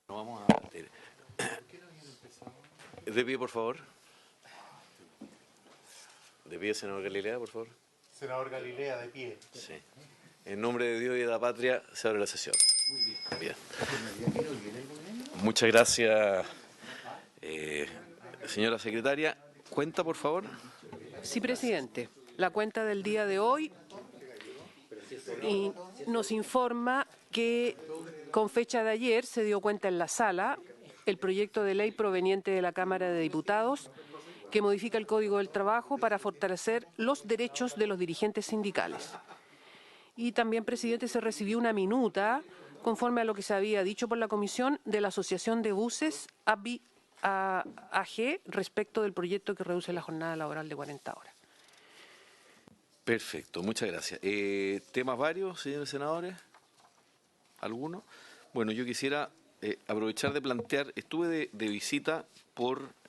No vamos a partir. De pie, por favor. De pie, senador Galilea, por favor. Senador Galilea, de pie. Sí. En nombre de Dios y de la patria, se abre la sesión. Muy bien. Muchas gracias, señora secretaria. ¿Cuenta, por favor? Sí, presidente. La cuenta del día de hoy nos informa que con fecha de ayer se dio cuenta en la sala el proyecto de ley proveniente de la Cámara de Diputados que modifica el Código del Trabajo para fortalecer los derechos de los dirigentes sindicales. Y también, presidente, se recibió una minuta, conforme a lo que se había dicho por la Comisión, de la Asociación de Buses AG respecto del proyecto que reduce la jornada laboral de 40 horas. Perfecto, muchas gracias. ¿Temas varios, señores senadores? ¿Alguno? Bueno, yo quisiera aprovechar de plantear, estuve de visita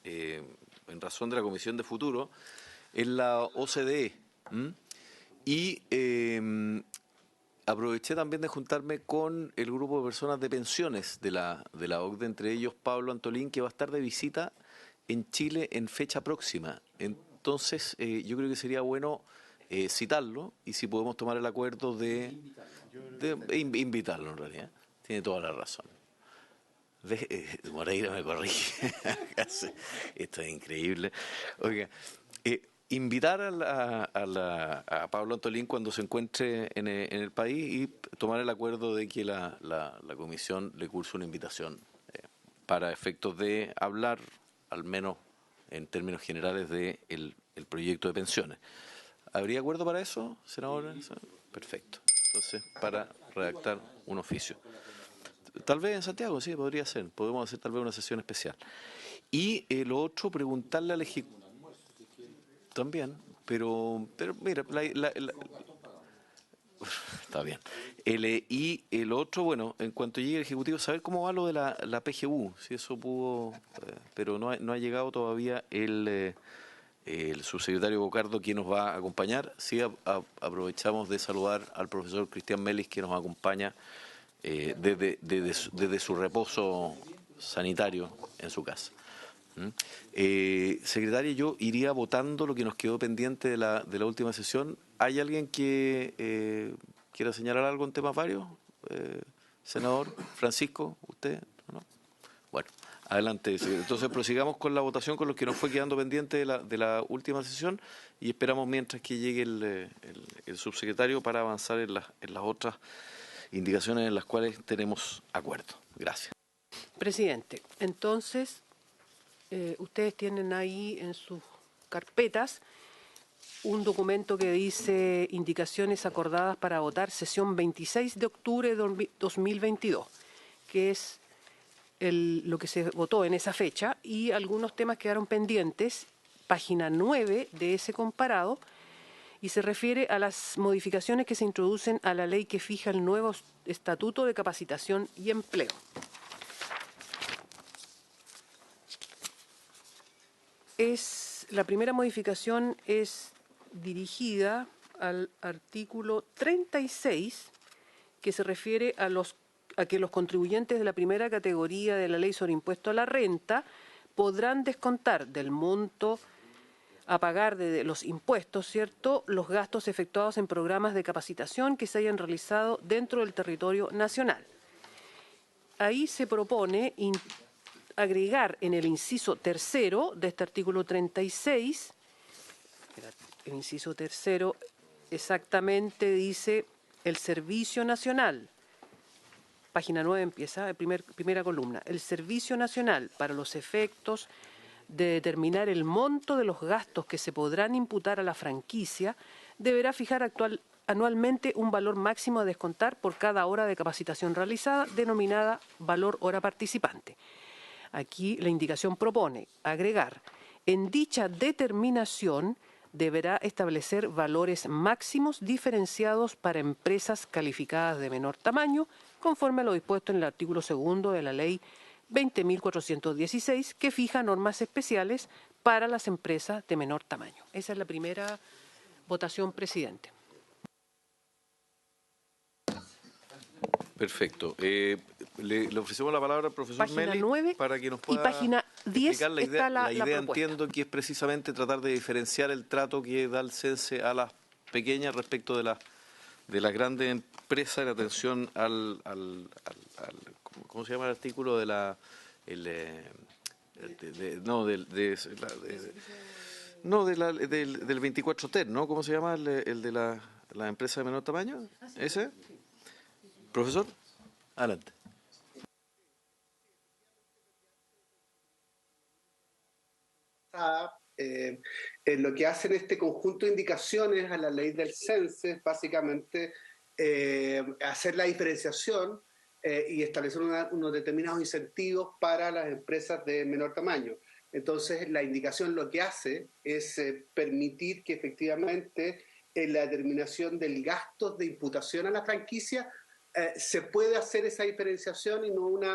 en razón de la Comisión de Futuro, en la OCDE, y aproveché también de juntarme con el grupo de personas de pensiones de la OCDE, entre ellos Pablo Antolín, que va a estar de visita en Chile en fecha próxima. Entonces, yo creo que sería bueno citarlo y si podemos tomar el acuerdo de invitarlo en realidad. Tiene toda la razón. Moreira me corrige. Esto es increíble. Oiga, invitar a Pablo Antolín cuando se encuentre en el país y tomar el acuerdo de que la comisión le curse una invitación para efectos de hablar, al menos en términos generales, de el proyecto de pensiones. ¿Habría acuerdo para eso, senador? Perfecto. Entonces, para redactar un oficio. Tal vez en Santiago, sí, podría ser. Podemos hacer tal vez una sesión especial. Y lo otro, preguntarle al Ejecutivo. También, pero mira, está bien. Y el otro, bueno, en cuanto llegue el Ejecutivo, saber cómo va lo de la PGU, si eso pudo, pero no ha llegado todavía el subsecretario Bocardo, quien nos va a acompañar. Sí, aprovechamos de saludar al profesor Cristian Melis, que nos acompaña desde su reposo sanitario en su casa. Secretaria, yo iría votando lo que nos quedó pendiente de la última sesión. ¿Hay alguien que quiera señalar algo en temas varios? Senador Francisco, ¿usted? ¿No? Bueno, adelante. Entonces prosigamos con la votación con lo que nos fue quedando pendiente de la última sesión y esperamos mientras que llegue el subsecretario para avanzar en las otras indicaciones en las cuales tenemos acuerdo. Gracias. Presidente, entonces, ustedes tienen ahí en sus carpetas un documento que dice indicaciones acordadas para votar sesión 26 de octubre de 2022, que es lo que se votó en esa fecha, y algunos temas quedaron pendientes, página 9 de ese comparado, y se refiere a las modificaciones que se introducen a la ley que fija el nuevo Estatuto de Capacitación y Empleo. La primera modificación es dirigida al artículo 36, que se refiere a que los contribuyentes de la primera categoría de la ley sobre impuesto a la renta podrán descontar del monto a pagar de los impuestos, ¿cierto?, los gastos efectuados en programas de capacitación que se hayan realizado dentro del territorio nacional. Ahí se propone agregar en el inciso tercero de este artículo 36, el inciso tercero exactamente dice el Servicio Nacional, página 9 empieza, primera columna, el Servicio Nacional para los efectos de determinar el monto de los gastos que se podrán imputar a la franquicia, deberá fijar anualmente un valor máximo a descontar por cada hora de capacitación realizada, denominada valor hora participante. Aquí la indicación propone agregar, en dicha determinación deberá establecer valores máximos diferenciados para empresas calificadas de menor tamaño, conforme a lo dispuesto en el artículo 2 de la Ley 20.416, que fija normas especiales para las empresas de menor tamaño. Esa es la primera votación, presidente. Perfecto. le ofrecemos la palabra al profesor Página Meli 9 para que nos y pueda página 10 explicar la idea. está la La idea propuesta. entiendo que es precisamente tratar de diferenciar el trato que da el CENSE a las pequeñas respecto de las grandes empresas en atención ¿cómo se llama el artículo de la del 24 TER, ¿no? ¿Cómo se llama el de la empresa de menor tamaño? ¿Ese? ¿Profesor? Adelante. Lo que hacen este conjunto de indicaciones a la ley del CENSE es básicamente hacer la diferenciación y establecer unos determinados incentivos para las empresas de menor tamaño. Entonces, la indicación lo que hace es permitir que efectivamente en la determinación del gasto de imputación a la franquicia se puede hacer esa diferenciación y no un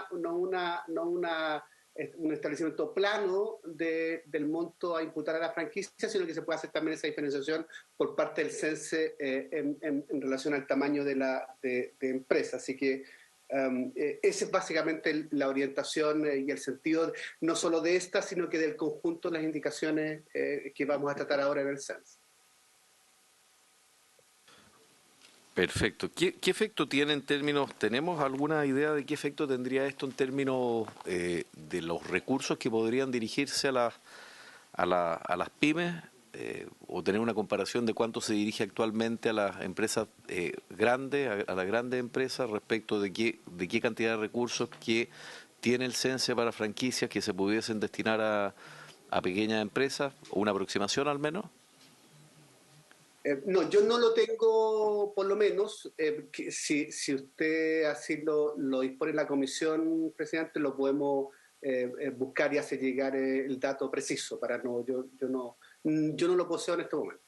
establecimiento plano del monto a imputar a la franquicia, sino que se puede hacer también esa diferenciación por parte del CENSE en relación al tamaño de empresa. Así que esa es básicamente la orientación y el sentido, no solo de esta, sino que del conjunto de las indicaciones que vamos a tratar ahora en el CENSE. Perfecto. ¿Qué efecto tiene en términos, tenemos alguna idea de qué efecto tendría esto en términos de los recursos que podrían dirigirse a las pymes o tener una comparación de cuánto se dirige actualmente a las empresas grandes, a las grandes empresas respecto de qué cantidad de recursos que tiene el CENSE para franquicias que se pudiesen destinar a pequeñas empresas, o una aproximación al menos? No, yo no lo tengo, por lo menos. Si usted así lo dispone en la comisión, presidente, lo podemos buscar y hacer llegar el dato preciso. Yo no lo poseo en este momento.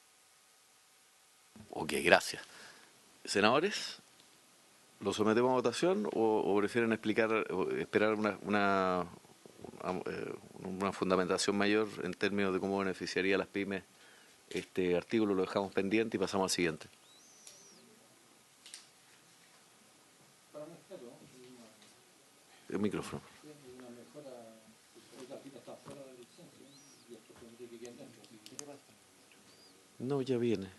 Ok, gracias. Senadores, ¿lo sometemos a votación o prefieren esperar una fundamentación mayor en términos de cómo beneficiaría a las pymes? Este artículo lo dejamos pendiente y pasamos al siguiente. El micrófono. No, ya viene.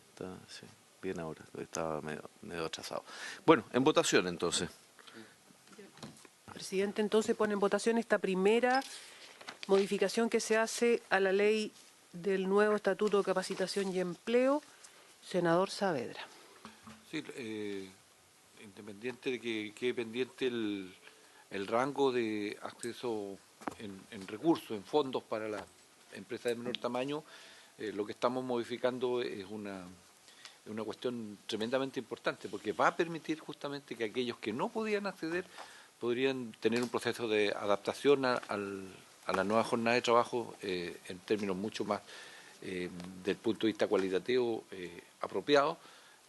Sí, viene ahora. Estaba medio atrasado. Bueno, en votación entonces. Presidente, entonces pone en votación esta primera modificación que se hace a la ley del nuevo Estatuto de Capacitación y Empleo. Senador Saavedra. Sí, independiente de que quede pendiente el rango de acceso en recursos, en fondos para las empresas de menor tamaño, lo que estamos modificando es una cuestión tremendamente importante, porque va a permitir justamente que aquellos que no podían acceder podrían tener un proceso de adaptación a la nueva jornada de trabajo en términos mucho más del punto de vista cualitativo apropiado,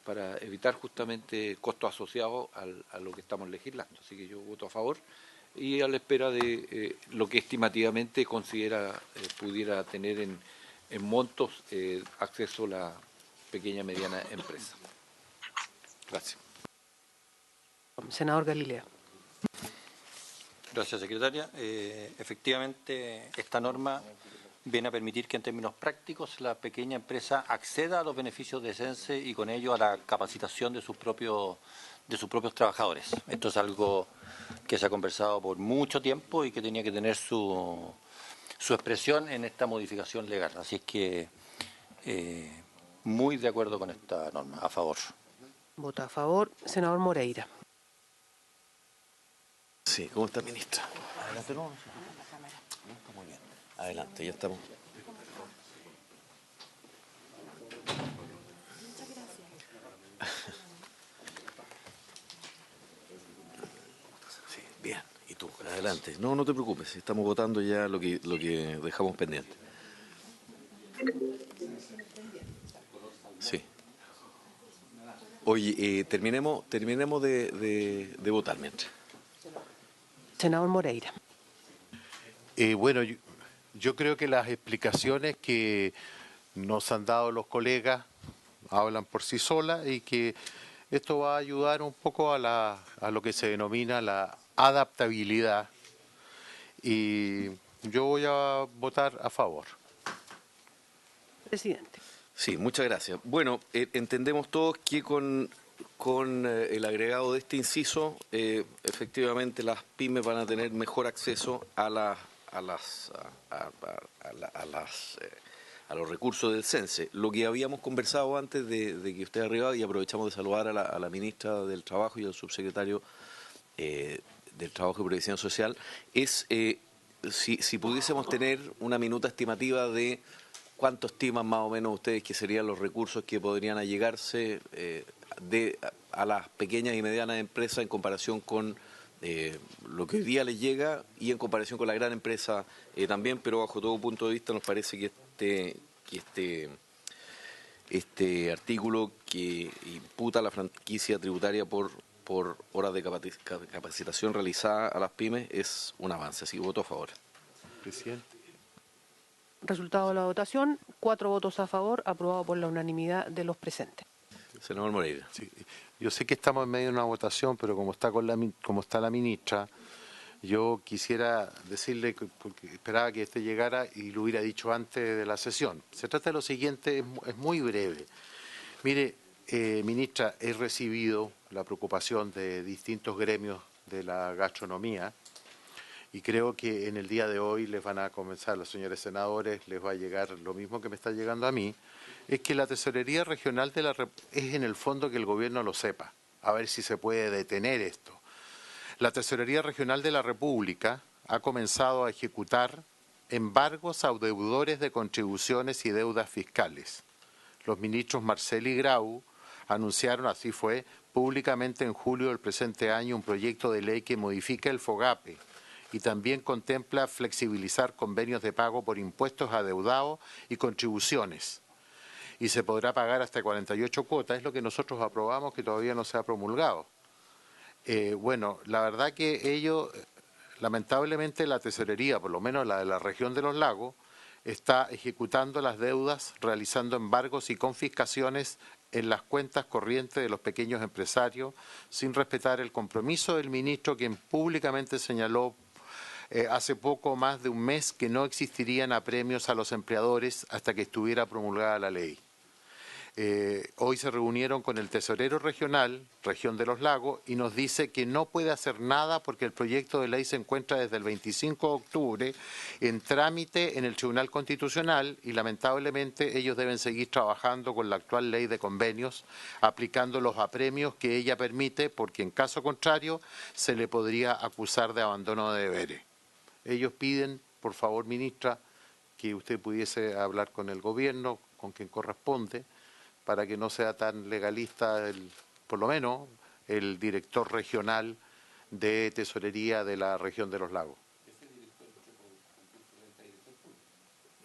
para evitar justamente costos asociados a lo que estamos legislando. Así que yo voto a favor y a la espera de lo que estimativamente considera pudiera tener en montos acceso a la pequeña y mediana empresa. Gracias. Senador Galilea. Gracias, secretaria. Efectivamente, esta norma viene a permitir que en términos prácticos la pequeña empresa acceda a los beneficios de CENSE y con ello a la capacitación de sus propios trabajadores. Esto es algo que se ha conversado por mucho tiempo y que tenía que tener su expresión en esta modificación legal. Así es que muy de acuerdo con esta norma, a favor. Vota a favor. Senador Moreira. Sí, ¿cómo está, ministra? Adelante, no. Muy bien. Adelante, ya estamos. Muchas gracias. Sí, bien. ¿Y tú? Adelante. No, no te preocupes. Estamos votando ya lo que dejamos pendiente. Sí. Oye, terminemos de votar mientras. Senador Moreira. Bueno, yo creo que las explicaciones que nos han dado los colegas hablan por sí solas y que esto va a ayudar un poco a lo que se denomina la adaptabilidad, y yo voy a votar a favor. Presidente. Sí, muchas gracias. Bueno, entendemos todos que con el agregado de este inciso, efectivamente las pymes van a tener mejor acceso a los recursos del CENSE. Lo que habíamos conversado antes de que usted arribara, y aprovechamos de saludar a la ministra del Trabajo y al subsecretario del Trabajo y Previsión Social, es si pudiésemos tener una minuta estimativa de cuánto estiman más o menos ustedes que serían los recursos que podrían allegarse a las pequeñas y medianas empresas en comparación con lo que hoy día les llega y en comparación con la gran empresa también, pero bajo todo punto de vista nos parece que este artículo que imputa la franquicia tributaria por horas de capacitación realizada a las pymes es un avance, así que voto a favor. Presidente. Resultado de la votación, 4 votos a favor, aprobado por la unanimidad de los presentes. Senador Moreira. Sí, yo sé que estamos en medio de una votación, pero como está la ministra, yo quisiera decirle, porque esperaba que este llegara y lo hubiera dicho antes de la sesión. Se trata de lo siguiente, es muy breve. Mire, ministra, he recibido la preocupación de distintos gremios de la gastronomía y creo que en el día de hoy les van a comenzar, los señores senadores, les va a llegar lo mismo que me está llegando a mí, es que la tesorería regional es en el fondo que el gobierno lo sepa, a ver si se puede detener esto. La Tesorería Regional de la República ha comenzado a ejecutar embargos a deudores de contribuciones y deudas fiscales. Los ministros Marcel y Grau anunciaron, así fue, públicamente en julio del presente año un proyecto de ley que modifica el FOGAPE y también contempla flexibilizar convenios de pago por impuestos adeudados y contribuciones. Y se podrá pagar hasta 48 cuotas, es lo que nosotros aprobamos, que todavía no se ha promulgado. Bueno, la verdad que ellos, lamentablemente la tesorería, por lo menos la de la región de los lagos, está ejecutando las deudas, realizando embargos y confiscaciones en las cuentas corrientes de los pequeños empresarios, sin respetar el compromiso del ministro, quien públicamente señaló hace poco más de un mes que no existirían apremios a los empleadores hasta que estuviera promulgada la ley. Hoy se reunieron con el tesorero regional, región de los lagos, y nos dice que no puede hacer nada porque el proyecto de ley se encuentra desde el 25 de octubre en trámite en el Tribunal Constitucional y lamentablemente ellos deben seguir trabajando con la actual ley de convenios, aplicando los apremios que ella permite, porque en caso contrario se le podría acusar de abandono de deberes. Ellos piden, por favor, ministra, que usted pudiese hablar con el gobierno, con quien corresponde, para que no sea tan legalista, por lo menos, el director regional de tesorería de la región de los lagos.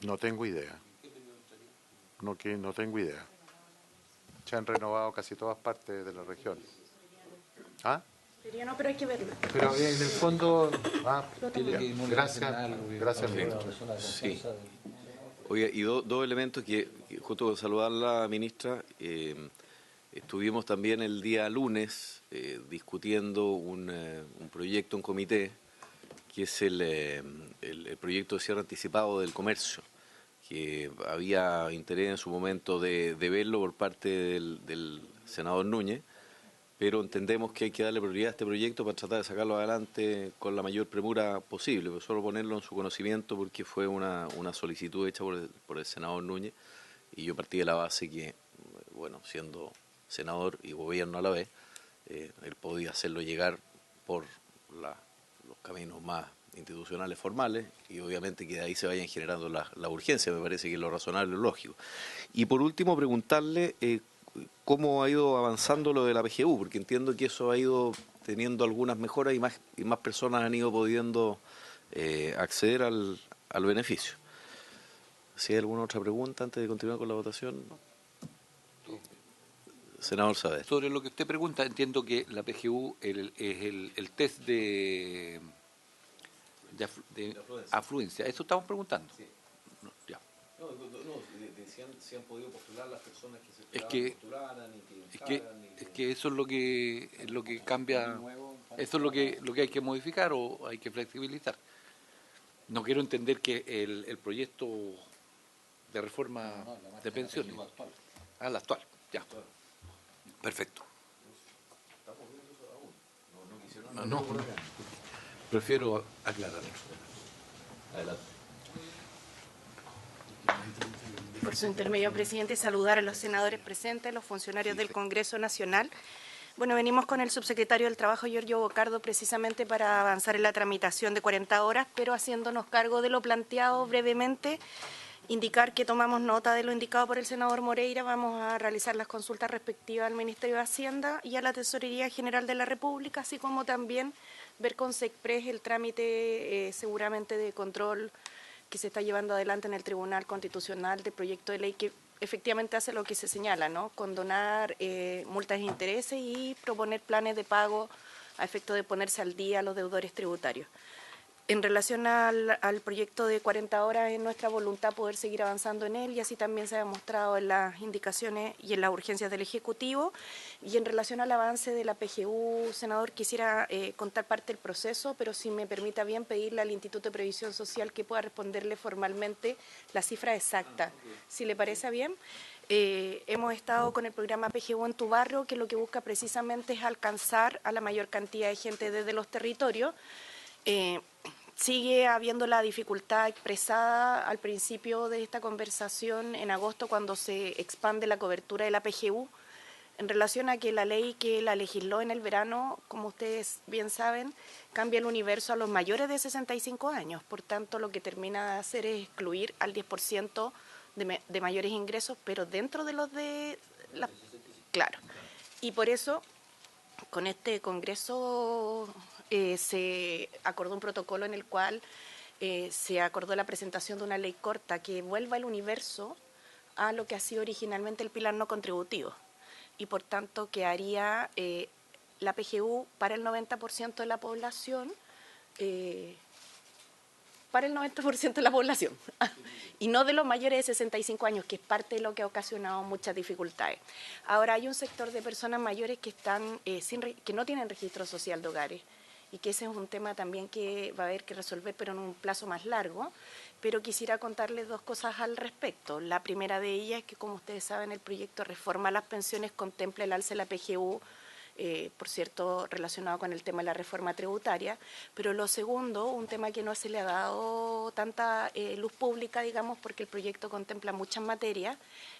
No tengo idea. No tengo idea. Se han renovado casi todas partes de la región. ¿Ah? No, pero hay que verlo. Pero en el fondo... Gracias. Sí. Oiga, y dos elementos que, justo con saludar a la ministra, estuvimos también el día lunes discutiendo un proyecto, un comité, que es el proyecto de cierre anticipado del comercio, que había interés en su momento de verlo por parte del senador Núñez, pero entendemos que hay que darle prioridad a este proyecto para tratar de sacarlo adelante con la mayor premura posible, pero solo ponerlo en su conocimiento porque fue una solicitud hecha por el senador Núñez y yo partí de la base que, bueno, siendo senador y gobierno a la vez, él podía hacerlo llegar por los caminos más institucionales formales y obviamente que de ahí se vayan generando la urgencia, me parece que es lo razonable y lógico. Y por último preguntarle cómo ha ido avanzando lo de la PGU, porque entiendo que eso ha ido teniendo algunas mejoras y más personas han ido pudiendo acceder al beneficio. Si hay alguna otra pregunta antes de continuar con la votación. Senador Saavedra. Sobre lo que usted pregunta, entiendo que la PGU es el test de afluencia. ¿Eso estamos preguntando? Sí. No, ya. No, si han podido postular las personas que se postularan y que es que eso es lo que cambia. Eso es lo que hay que modificar o hay que flexibilizar. No quiero entender que el proyecto de reforma de pensiones. La actual, ya. Perfecto. No. Prefiero aclarar. Adelante. Por su intermedio, presidente, saludar a los senadores presentes, los funcionarios del Congreso Nacional. Bueno, venimos con el subsecretario del Trabajo, Giorgio Bocardo, precisamente para avanzar en la tramitación de 40 horas, pero haciéndonos cargo de lo planteado brevemente, indicar que tomamos nota de lo indicado por el senador Moreira. Vamos a realizar las consultas respectivas al Ministerio de Hacienda y a la Tesorería General de la República, así como también ver con SECPRES el trámite seguramente de control que se está llevando adelante en el Tribunal Constitucional de proyecto de ley que efectivamente hace lo que se señala, ¿no? Condonar multas de intereses y proponer planes de pago a efecto de ponerse al día a los deudores tributarios. En relación al proyecto de 40 horas, es nuestra voluntad poder seguir avanzando en él y así también se ha demostrado en las indicaciones y en las urgencias del Ejecutivo. Y en relación al avance de la PGU, senador, quisiera contar parte del proceso, pero si me permita bien pedirle al Instituto de Previsión Social que pueda responderle formalmente la cifra exacta. Si le parece bien. Hemos estado con el programa PGU en tu barrio, que lo que busca precisamente es alcanzar a la mayor cantidad de gente desde los territorios. Sigue habiendo la dificultad expresada al principio de esta conversación en agosto cuando se expande la cobertura de la PGU en relación a que la ley que la legisló en el verano, como ustedes bien saben, cambia el universo a los mayores de 65 años. Por tanto, lo que termina de hacer es excluir al 10% de mayores ingresos, pero dentro de los de... Claro. Y por eso, con este Congreso se acordó un protocolo en el cual se acordó la presentación de una ley corta que vuelva el universo a lo que ha sido originalmente el pilar no contributivo y por tanto que haría la PGU para el 90% de la población, y no de los mayores de 65 años, que es parte de lo que ha ocasionado muchas dificultades. Ahora hay un sector de personas mayores que están que no tienen registro social de hogares y que ese es un tema también que va a haber que resolver, pero en un plazo más largo. Pero quisiera contarles dos cosas al respecto. La primera de ellas es que, como ustedes saben, el proyecto de reforma a las pensiones contempla el alce de la PGU, por cierto, relacionado con el tema de la reforma tributaria, pero lo segundo, un tema que no se le ha dado tanta luz pública, digamos, porque el proyecto contempla muchas materias,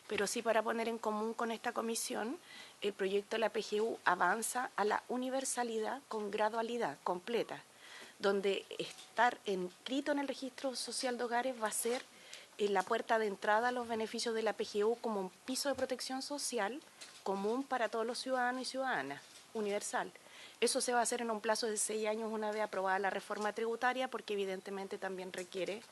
pero sí para poner en común con esta comisión, el proyecto de la PGU avanza a la universalidad con gradualidad completa, donde estar inscrito en el registro social de hogares va a ser la puerta de entrada a los beneficios de la PGU como un piso de protección social común para todos los ciudadanos y ciudadanas, universal. Eso se va a hacer en un plazo de 6 años una vez aprobada la reforma tributaria, porque evidentemente también requiere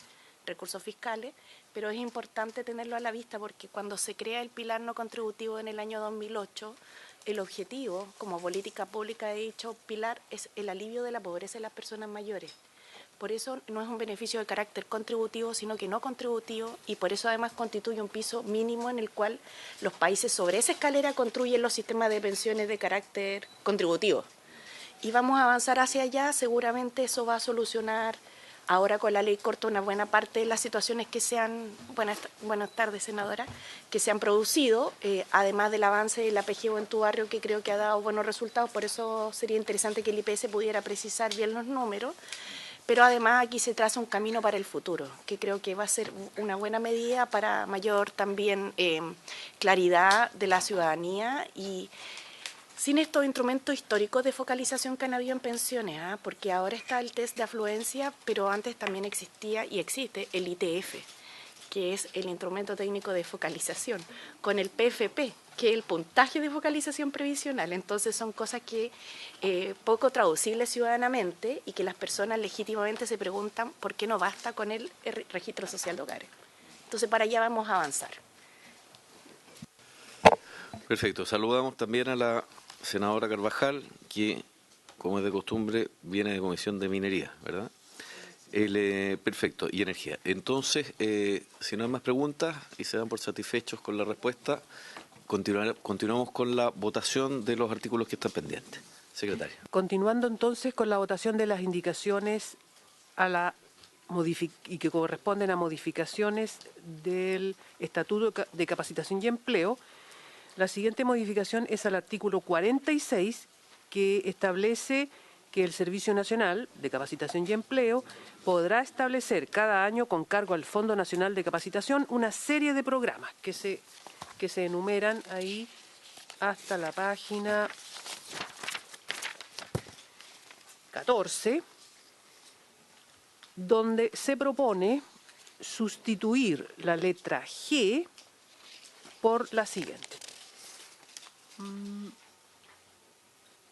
recursos fiscales, pero es importante tenerlo a la vista porque cuando se crea el pilar no contributivo en el año 2008, el objetivo como política pública de dicho pilar es el alivio de la pobreza de las personas mayores. Por eso no es un beneficio de carácter contributivo, sino que no contributivo, y por eso además constituye un piso mínimo en el cual los países sobre esa escalera construyen los sistemas de pensiones de carácter contributivo. Y vamos a avanzar hacia allá, seguramente eso va a solucionar ahora con la ley corta una buena parte de las situaciones que se han, buenas tardes senadora, que se han producido, además del avance de la PGU en tu barrio que creo que ha dado buenos resultados, por eso sería interesante que el IPS pudiera precisar bien los números. Pero además aquí se traza un camino para el futuro, que creo que va a ser una buena medida para mayor también claridad de la ciudadanía y sin estos instrumentos históricos de focalización que han habido en pensiones, porque ahora está el test de afluencia, pero antes también existía y existe el ITF, que es el instrumento técnico de focalización, con el PFP, que es el puntaje de focalización previsional. Entonces son cosas que poco traducibles ciudadanamente y que las personas legítimamente se preguntan por qué no basta con el registro social de hogares. Entonces para allá vamos a avanzar. Perfecto. Saludamos también a la senadora Carvajal, que, como es de costumbre, viene de Comisión de Minería, ¿verdad? Perfecto, y energía. Entonces, si no hay más preguntas y se dan por satisfechos con la respuesta, continuamos con la votación de los artículos que están pendientes. Secretaria. Continuando entonces con la votación de las indicaciones y que corresponden a modificaciones del Estatuto de Capacitación y Empleo, la siguiente modificación es al artículo 46, que establece que el Servicio Nacional de Capacitación y Empleo podrá establecer cada año con cargo al Fondo Nacional de Capacitación una serie de programas que se enumeran ahí hasta la página 14, donde se propone sustituir la letra G por la siguiente.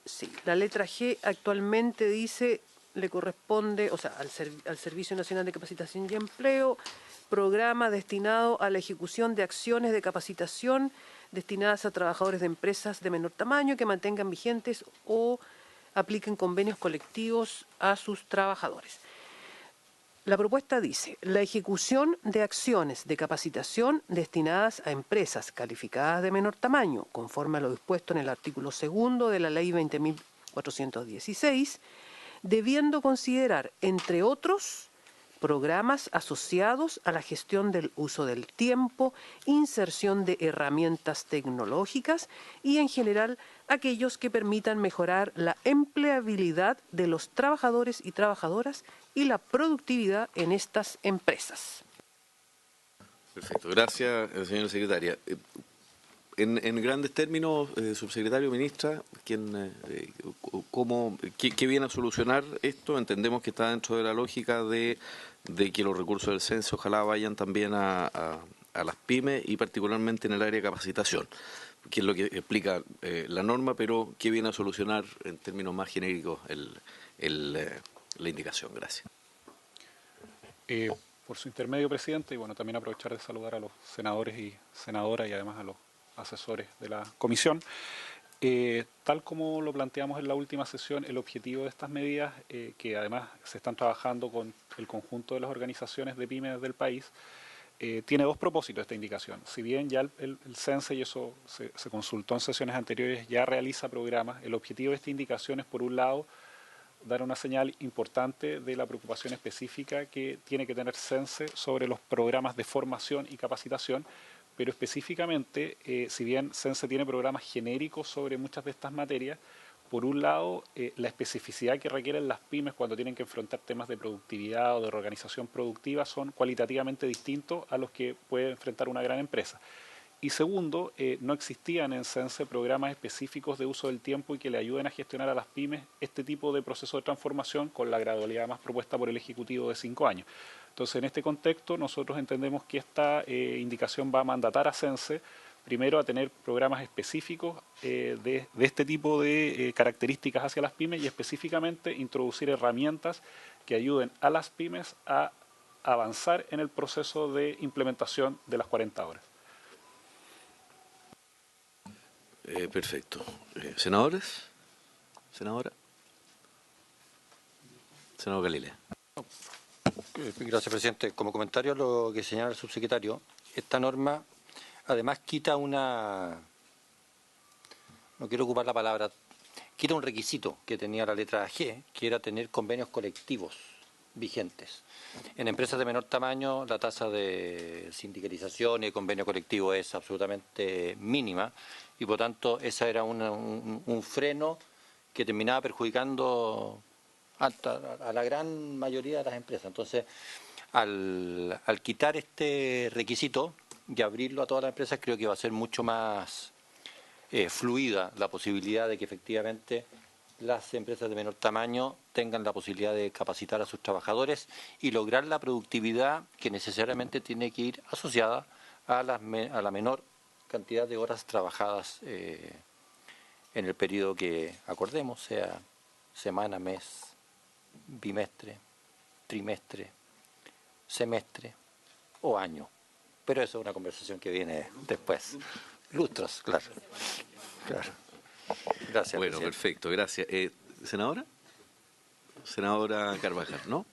Sí, la letra G actualmente dice, le corresponde, o sea, al Servicio Nacional de Capacitación y Empleo, programa destinado a la ejecución de acciones de capacitación destinadas a trabajadores de empresas de menor tamaño que mantengan vigentes o apliquen convenios colectivos a sus trabajadores. La propuesta dice, la ejecución de acciones de capacitación destinadas a empresas calificadas de menor tamaño, conforme a lo dispuesto en el artículo 2 de la Ley 20.416, debiendo considerar, entre otros, programas asociados a la gestión del uso del tiempo, inserción de herramientas tecnológicas y, en general, aquellos que permitan mejorar la empleabilidad de los trabajadores y trabajadoras y la productividad en estas empresas. Perfecto. Gracias, señora secretaria. En grandes términos, subsecretario, ministra, ¿qué viene a solucionar esto? Entendemos que está dentro de la lógica de que los recursos del censo ojalá vayan también a las pymes y particularmente en el área de capacitación, que es lo que explica la norma, pero ¿qué viene a solucionar en términos más genéricos la indicación? Gracias. Por su intermedio, presidente, y bueno, también aprovechar de saludar a los senadores y senadoras y además a los asesores de la comisión. Tal como lo planteamos en la última sesión, el objetivo de estas medidas, que además se están trabajando con el conjunto de las organizaciones de pymes del país, tiene dos propósitos esta indicación. Si bien ya el CENSE, y eso se consultó en sesiones anteriores, ya realiza programas, el objetivo de esta indicación es, por un lado, dar una señal importante de la preocupación específica que tiene que tener CENSE sobre los programas de formación y capacitación, pero específicamente, si bien CENSE tiene programas genéricos sobre muchas de estas materias, por un lado, la especificidad que requieren las pymes cuando tienen que enfrentar temas de productividad o de reorganización productiva son cualitativamente distintos a los que puede enfrentar una gran empresa. Y segundo, no existían en CENSE programas específicos de uso del tiempo y que le ayuden a gestionar a las pymes este tipo de proceso de transformación con la gradualidad más propuesta por el Ejecutivo de 5 años. Entonces, en este contexto, nosotros entendemos que esta indicación va a mandatar a CENSE, primero, a tener programas específicos de este tipo de características hacia las pymes y específicamente introducir herramientas que ayuden a las pymes a avanzar en el proceso de implementación de las 40 horas. Perfecto. ¿Senadores? ¿Senadora? Senador Galilea. Gracias, presidente. Como comentario a lo que señala el subsecretario, esta norma además quita no quiero ocupar la palabra, quita un requisito que tenía la letra G, que era tener convenios colectivos vigentes. En empresas de menor tamaño la tasa de sindicalización y de convenio colectivo es absolutamente mínima y por tanto esa era un freno que terminaba perjudicando a la gran mayoría de las empresas. Entonces, al quitar este requisito y abrirlo a todas las empresas, creo que va a ser mucho más fluida la posibilidad de que efectivamente las empresas de menor tamaño tengan la posibilidad de capacitar a sus trabajadores y lograr la productividad que necesariamente tiene que ir asociada a la menor cantidad de horas trabajadas en el periodo que acordemos, sea semana, mes, bimestre, trimestre, semestre o año. Pero eso es una conversación que viene después. Lustros, claro. Gracias. Bueno, presidente. perfecto, gracias. ¿Senadora? Senadora Carvajal, ¿no?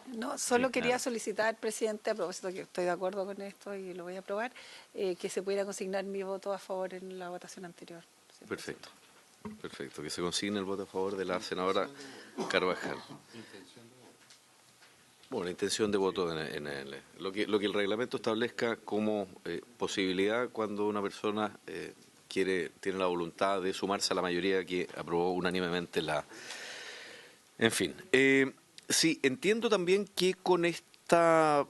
No, solo Sí, quería claro. solicitar, presidente, a propósito que estoy de acuerdo con esto y lo voy a aprobar, que se pudiera consignar mi voto a favor en la votación anterior. Perfecto. Perfecto, que se consigne el voto a favor de la senadora Carvajal. Bueno, la intención de voto lo que el reglamento establezca como posibilidad cuando una persona tiene la voluntad de sumarse a la mayoría que aprobó unánimemente la... En fin, sí, entiendo también que con esta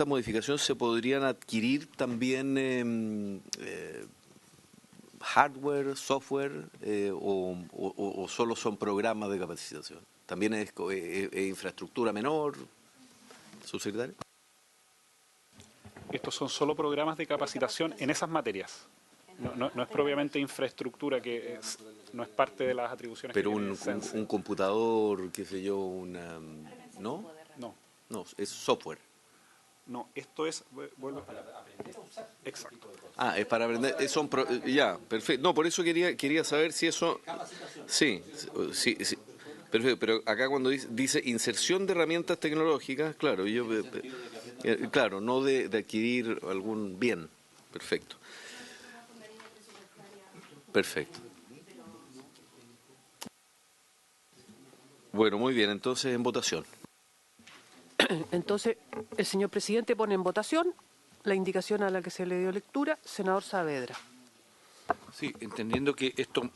modificación se podrían adquirir también hardware, software o solo son programas de capacitación. También es infraestructura menor, subsecretario. Estos son solo programas de capacitación en esas materias. No es propiamente infraestructura, no es parte de las atribuciones. Pero que tiene el CENSE. un computador, qué sé yo, ¿no? No, es software. No, esto es... Exacto. Ah, es para aprender, ya, perfecto. No, por eso quería saber si eso... Sí, sí, perfecto, pero acá cuando dice inserción de herramientas tecnológicas, claro, claro, no de adquirir algún bien. Perfecto. Perfecto. Bueno, muy bien, entonces en votación. Entonces, el señor presidente pone en votación la indicación a la que se le dio lectura, senador Saavedra. Sí, entendiendo que esto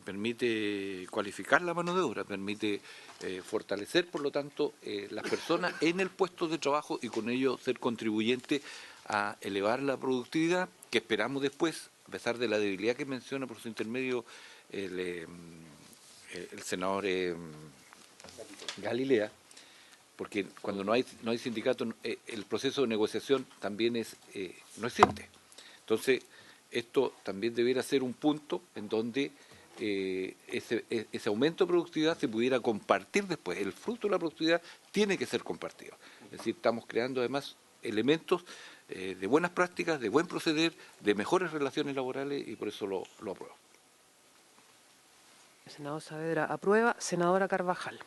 permite cualificar la mano de obra, permite fortalecer, por lo tanto, las personas en el puesto de trabajo y con ello ser contribuyente a elevar la productividad, que esperamos después, a pesar de la debilidad que menciona por su intermedio el senador Galilea, porque cuando no hay sindicato, el proceso de negociación también no existe. Entonces, esto también debiera ser un punto en donde ese aumento de productividad se pudiera compartir después. El fruto de la productividad tiene que ser compartido. Es decir, estamos creando además elementos de buenas prácticas, de buen proceder, de mejores relaciones laborales y por eso lo apruebo. El senador Saavedra aprueba. Senadora Carvajal.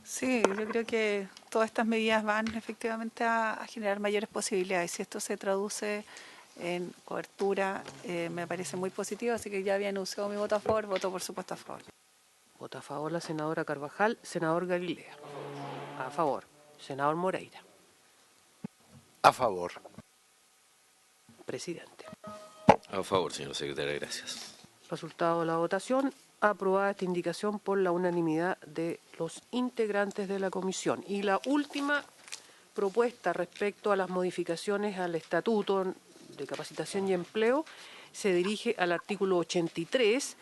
Sí, yo creo que todas estas medidas van efectivamente a generar mayores posibilidades. Si esto se traduce en cobertura, me parece muy positivo, así que ya había anunciado mi voto a favor, voto por supuesto a favor. Vota a favor la senadora Carvajal. Senador Galilea. A favor. Senador Moreira. A favor. Presidente. A favor, señor secretario, gracias. Resultado de la votación. Aprobada esta indicación por la unanimidad de los integrantes de la comisión. Y la última propuesta respecto a las modificaciones al Estatuto de Capacitación y Empleo se dirige al artículo 83,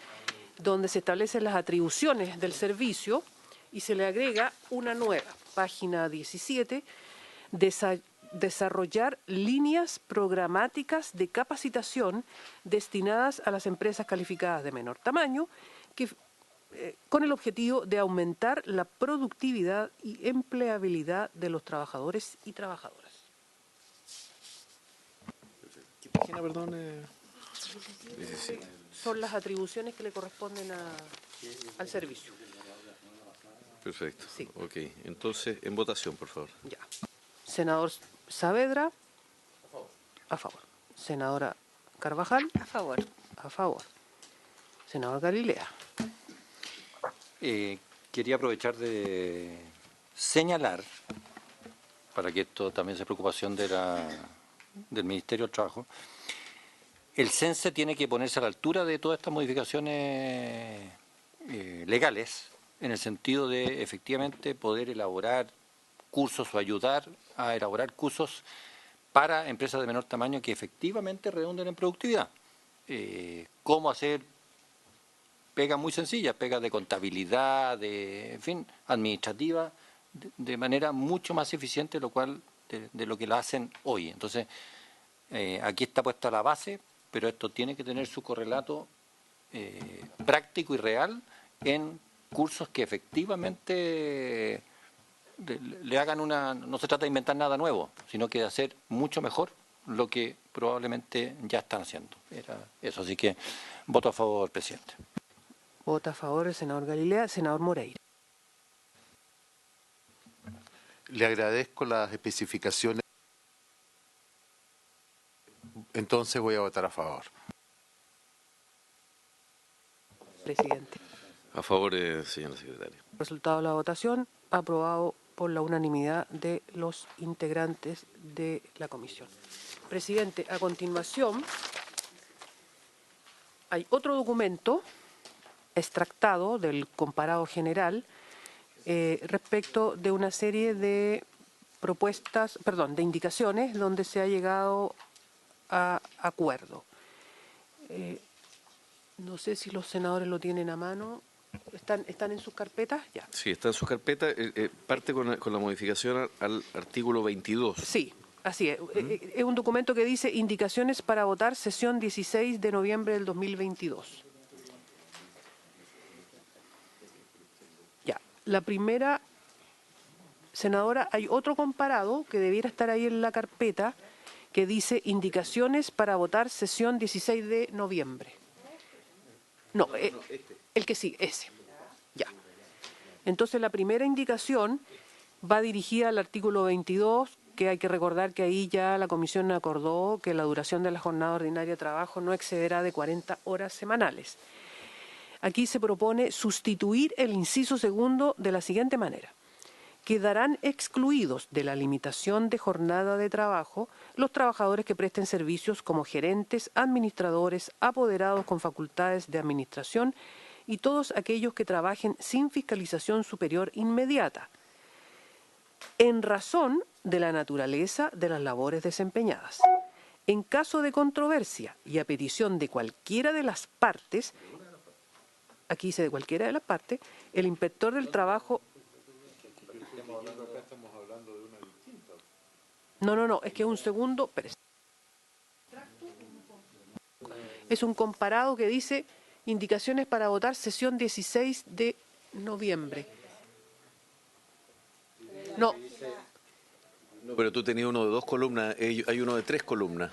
donde se establecen las atribuciones del servicio y se le agrega una nueva, página 17, desarrollar líneas programáticas de capacitación destinadas a las empresas calificadas de menor tamaño, con el objetivo de aumentar la productividad y empleabilidad de los trabajadores y trabajadoras. ¿Qué página, perdón? 17. Son las atribuciones que le corresponden al servicio. Perfecto. Sí. Ok, entonces en votación, por favor. Ya. Senador Saavedra. A favor. Senadora Carvajal. A favor. A favor. Senador Galilea. Quería aprovechar de señalar, para que esto también sea preocupación del Ministerio del Trabajo, el CENSE tiene que ponerse a la altura de todas estas modificaciones legales, en el sentido de efectivamente poder elaborar cursos o ayudar a elaborar cursos para empresas de menor tamaño que efectivamente redunden en productividad. ¿Cómo hacer pega muy sencilla, pega de contabilidad, en fin, administrativa, de manera mucho más eficiente de lo que la hacen hoy? Entonces, aquí está puesta la base, pero esto tiene que tener su correlato práctico y real en cursos que efectivamente le hagan no se trata de inventar nada nuevo, sino que de hacer mucho mejor lo que probablemente ya están haciendo. Era eso, así que voto a favor, presidente. Vota a favor el senador Galilea. Senador Moreira. Le agradezco las especificaciones. Entonces voy a votar a favor. Presidente. A favor, señora secretaria. Resultado de la votación, aprobado por la unanimidad de los integrantes de la comisión. Presidente, a continuación hay otro documento extractado del comparado general respecto de una serie de propuestas, perdón, de indicaciones donde se ha llegado a acuerdo. No sé si los senadores lo tienen a mano. ¿Están en sus carpetas? Ya. Sí, está en su carpeta. Parte con la modificación al artículo 22. Sí, así es. Es un documento que dice indicaciones para votar sesión 16 de noviembre del 2022. Ya. La primera, senadora, hay otro comparado que debiera estar ahí en la carpeta que dice indicaciones para votar sesión 16 de noviembre. No, el que sí, ese. Ya. Entonces la primera indicación va dirigida al artículo 22, que hay que recordar que ahí ya la comisión acordó que la duración de la jornada ordinaria de trabajo no excederá de 40 horas semanales. Aquí se propone sustituir el inciso segundo de la siguiente manera. Quedarán excluidos de la limitación de jornada de trabajo los trabajadores que presten servicios como gerentes, administradores, apoderados con facultades de administración y todos aquellos que trabajen sin fiscalización superior inmediata, en razón de la naturaleza de las labores desempeñadas. En caso de controversia y a petición de cualquiera de las partes, aquí dice de cualquiera de las partes, el inspector del trabajo... No, es que es un segundo... Es un comparado que dice indicaciones para votar sesión 16 de noviembre. No. No, pero tú tenías uno de 2 columnas, hay uno de 3 columnas.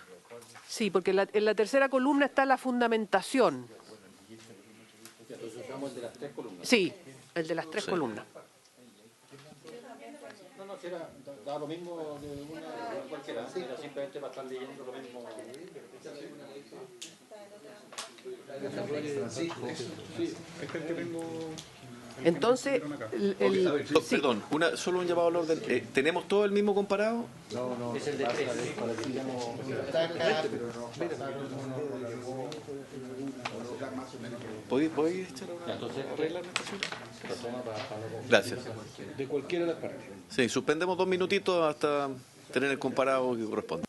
Sí, porque en la tercera columna está la fundamentación. Sí, el de las 3 columnas. Da lo mismo de una cualquiera, era simplemente para estar leyendo lo mismo. Entonces, sí. Perdón, solo un llamado al orden. ¿Tenemos todo el mismo comparado? No, es el de 3. ¿Podéis echar una arreglar la estación? Gracias. De cualquiera de las partes. Sí, suspendemos 2 minutitos hasta tener el comparado que corresponde.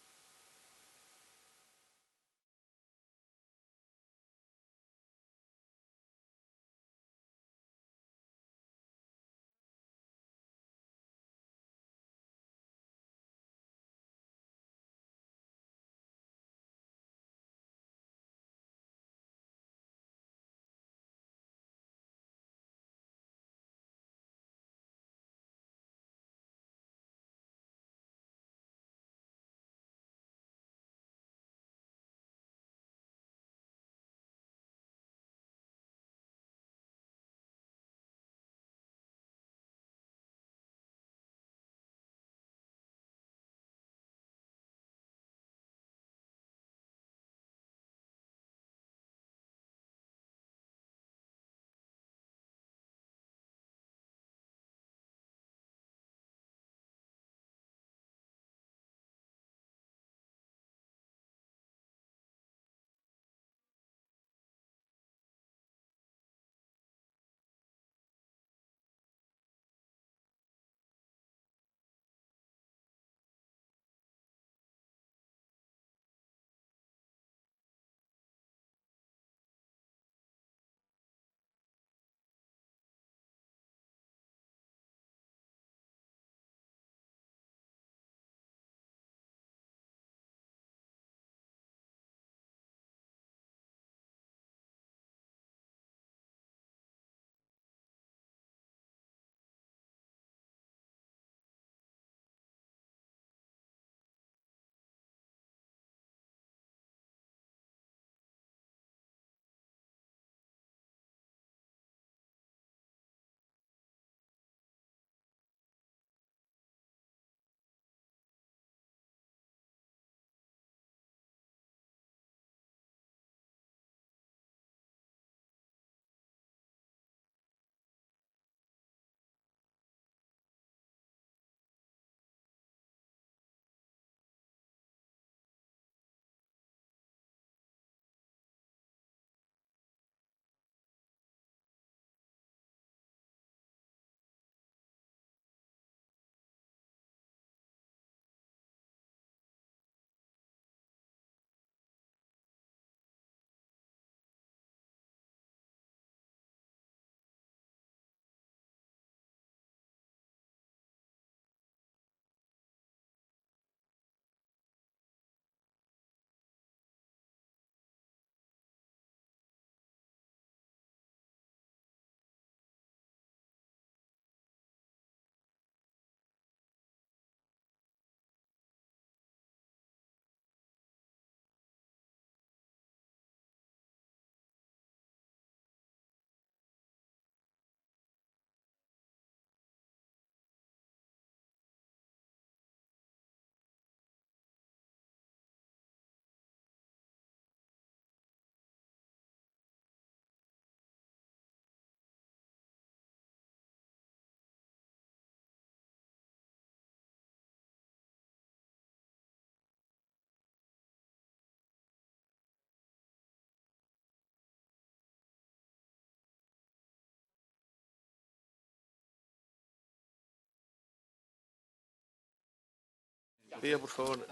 Pida, por favor,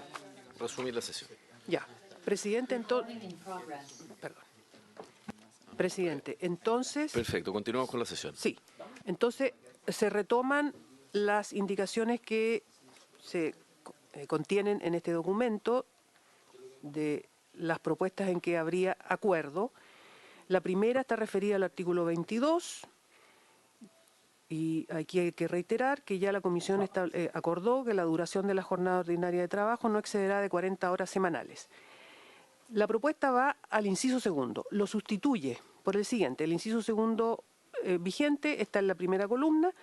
resumir la sesión. Ya. Presidente, perdón. Presidente, entonces... Perfecto, continuamos con la sesión. Sí. Entonces, se retoman las indicaciones que se contienen en este documento de las propuestas en que habría acuerdo. La primera está referida al artículo 22 y aquí hay que reiterar que ya la Comisión acordó que la duración de la jornada ordinaria de trabajo no excederá de 40 horas semanales. La propuesta va al inciso segundo, lo sustituye por el siguiente. El inciso segundo vigente está en la primera columna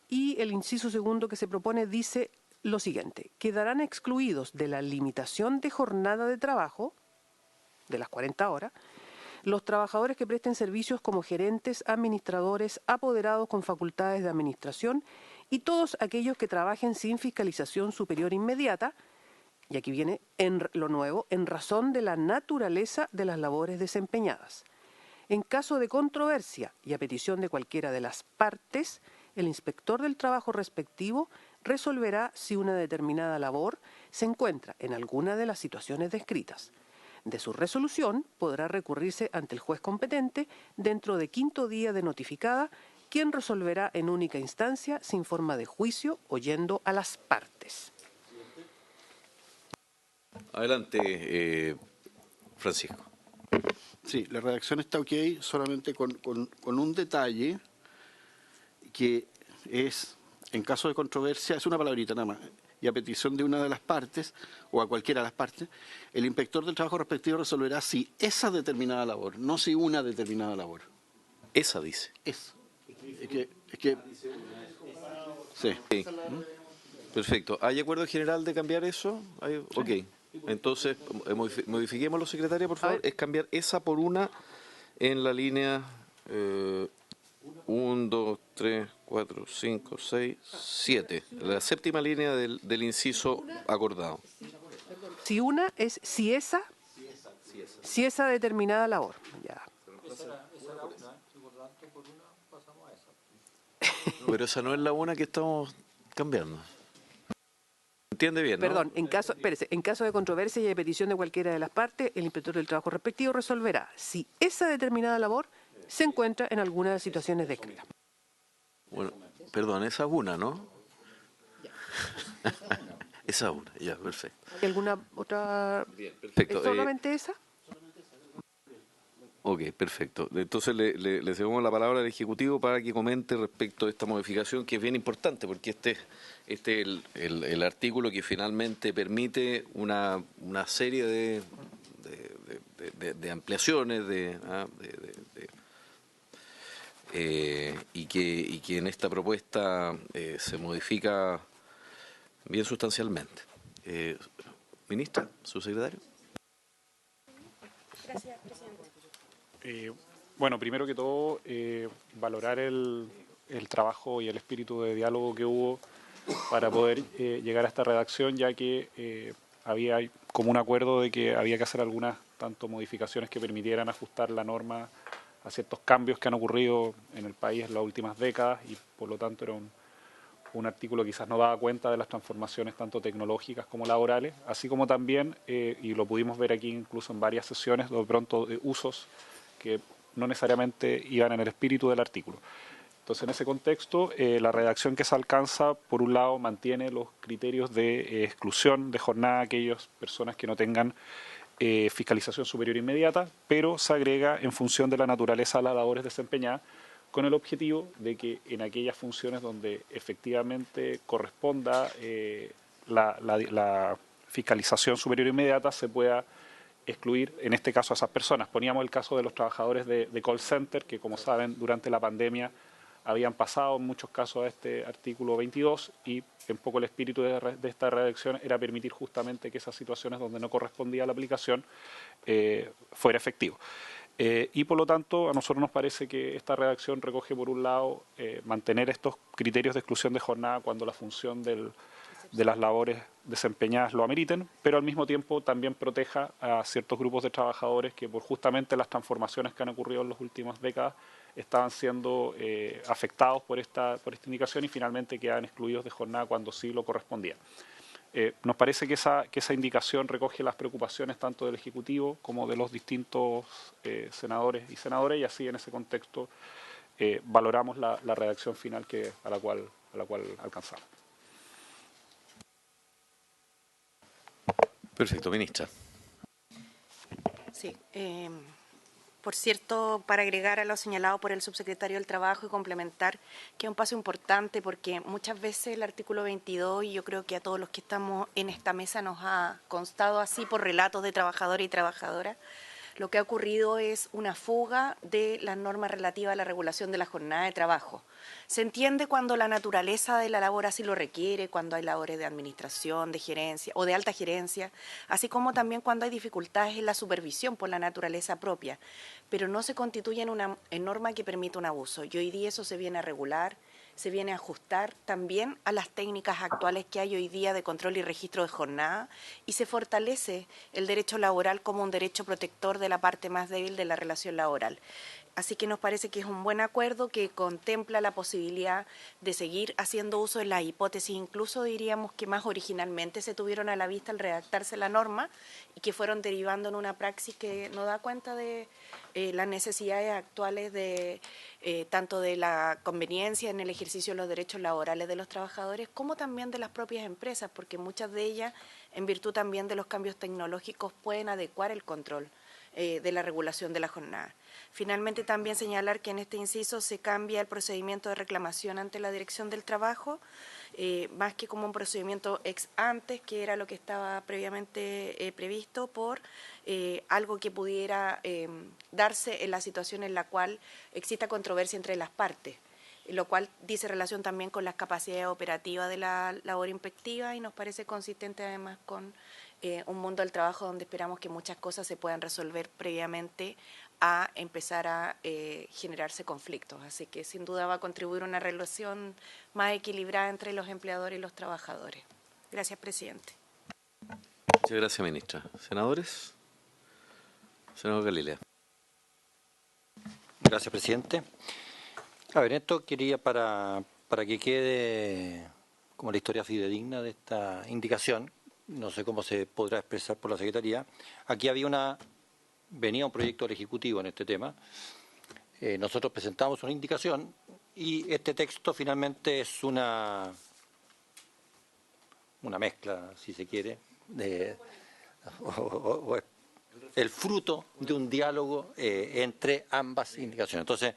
y el inciso segundo que se propone dice lo siguiente: quedarán excluidos de la limitación de jornada de trabajo, de las 40 horas, los trabajadores que presten servicios como gerentes, administradores, apoderados con facultades de administración y todos aquellos que trabajen sin fiscalización superior inmediata, y aquí viene lo nuevo, en razón de la naturaleza de las labores desempeñadas. En caso de controversia y a petición de cualquiera de las partes, el inspector del trabajo respectivo resolverá si una determinada labor se encuentra en alguna de las situaciones descritas. De su resolución podrá recurrirse ante el juez competente dentro de 5º día de notificada, quien resolverá en única instancia sin forma de juicio oyendo a las partes. Adelante, Francisco. Sí, la redacción está ok, solamente con un detalle que es, en caso de controversia, es una palabrita nada más, y a petición de una de las partes, o a cualquiera de las partes, el inspector del trabajo respectivo resolverá si esa determinada labor, no si una determinada labor. Esa dice. Es que sí. Sí. Perfecto. ¿Hay acuerdo general de cambiar eso? Ok. Entonces, modifiquémoslo, secretaria, por favor. Es cambiar esa por una en la línea 1, 2, 3, 4, 5, 6, 7. La séptima línea del inciso acordado. Si una es si esa determinada labor. Ya. Pero esa no es la una que estamos cambiando. ¿Entiende bien, no? Perdón, en caso de controversia y de petición de cualquiera de las partes, el inspector del trabajo respectivo resolverá si esa determinada labor se encuentra en alguna de las situaciones descritas. Bueno, perdón, esa es una, ¿no? Esa es una, ya, perfecto. ¿Hay alguna otra? Bien, perfecto. ¿Es solamente esa? Ok, perfecto. Entonces le cedemos la palabra al Ejecutivo para que comente respecto a esta modificación, que es bien importante, porque este es el artículo que finalmente permite una serie de ampliaciones y que en esta propuesta se modifica bien sustancialmente. Ministra, subsecretario. Gracias, presidente. Bueno, primero que todo, valorar el trabajo y el espíritu de diálogo que hubo para poder llegar a esta redacción, ya que había como un acuerdo de que había que hacer algunas tanto modificaciones que permitieran ajustar la norma a ciertos cambios que han ocurrido en el país en las últimas décadas, y por lo tanto era un artículo que quizás no daba cuenta de las transformaciones tanto tecnológicas como laborales, así como también, y lo pudimos ver aquí incluso en varias sesiones, de pronto usos que no necesariamente iban en el espíritu del artículo. Entonces, en ese contexto, la redacción que se alcanza, por un lado, mantiene los criterios de exclusión de jornada a aquellas personas que no tengan fiscalización superior inmediata, pero se agrega en función de la naturaleza de las labores desempeñadas, con el objetivo de que en aquellas funciones donde efectivamente corresponda la fiscalización superior inmediata se pueda excluir, en este caso, a esas personas. Poníamos el caso de los trabajadores de call center, que como saben, durante la pandemia habían pasado en muchos casos a este artículo 22, y un poco el espíritu de esta redacción era permitir justamente que esas situaciones donde no correspondía la aplicación fuera efectivo. Y por lo tanto, a nosotros nos parece que esta redacción recoge, por un lado, mantener estos criterios de exclusión de jornada cuando la función de las labores desempeñadas lo ameriten, pero al mismo tiempo también proteja a ciertos grupos de trabajadores que por justamente las transformaciones que han ocurrido en las últimas décadas estaban siendo afectados por esta indicación y finalmente quedan excluidos de jornada cuando sí lo correspondía. Nos parece que esa indicación recoge las preocupaciones tanto del Ejecutivo como de los distintos senadores y senadoras, y así en ese contexto valoramos la redacción final a la cual alcanzamos. Perfecto, ministra. Sí. Por cierto, para agregar a lo señalado por el subsecretario del Trabajo y complementar, que es un paso importante porque muchas veces el artículo 22, y yo creo que a todos los que estamos en esta mesa nos ha constado así por relatos de trabajadores y trabajadoras, lo que ha ocurrido es una fuga de las normas relativas a la regulación de la jornada de trabajo. Se entiende cuando la naturaleza de la labor así lo requiere, cuando hay labores de administración, de gerencia o de alta gerencia, así como también cuando hay dificultades en la supervisión por la naturaleza propia, pero no se constituye en norma que permita un abuso. Y hoy día eso se viene a regular, se viene a ajustar también a las técnicas actuales que hay hoy día de control y registro de jornada, y se fortalece el derecho laboral como un derecho protector de la parte más débil de la relación laboral. Así que nos parece que es un buen acuerdo que contempla la posibilidad de seguir haciendo uso de las hipótesis, incluso diríamos que más originalmente se tuvieron a la vista al redactarse la norma y que fueron derivando en una praxis que no da cuenta de las necesidades actuales de tanto de la conveniencia en el ejercicio de los derechos laborales de los trabajadores como también de las propias empresas, porque muchas de ellas, en virtud también de los cambios tecnológicos, pueden adecuar el control de la regulación de la jornada. Finalmente, también señalar que en este inciso se cambia el procedimiento de reclamación ante la Dirección del Trabajo, más que como un procedimiento ex antes, que era lo que estaba previamente previsto, por algo que pudiera darse en la situación en la cual exista controversia entre las partes, lo cual dice relación también con las capacidades operativas de la labor inspectiva y nos parece consistente además con un mundo del trabajo donde esperamos que muchas cosas se puedan resolver previamente a empezar a generarse conflictos. Así que sin duda va a contribuir a una relación más equilibrada entre los empleadores y los trabajadores. Gracias, presidente. Muchas gracias, ministra. ¿Senadores? Senador Galilea. Gracias, presidente. A ver, esto quería para que quede como la historia fidedigna de esta indicación, no sé cómo se podrá expresar por la Secretaría. Aquí venía un proyecto del Ejecutivo en este tema. Nosotros presentamos una indicación y este texto finalmente es una mezcla, si se quiere, o es el fruto de un diálogo entre ambas indicaciones. Entonces,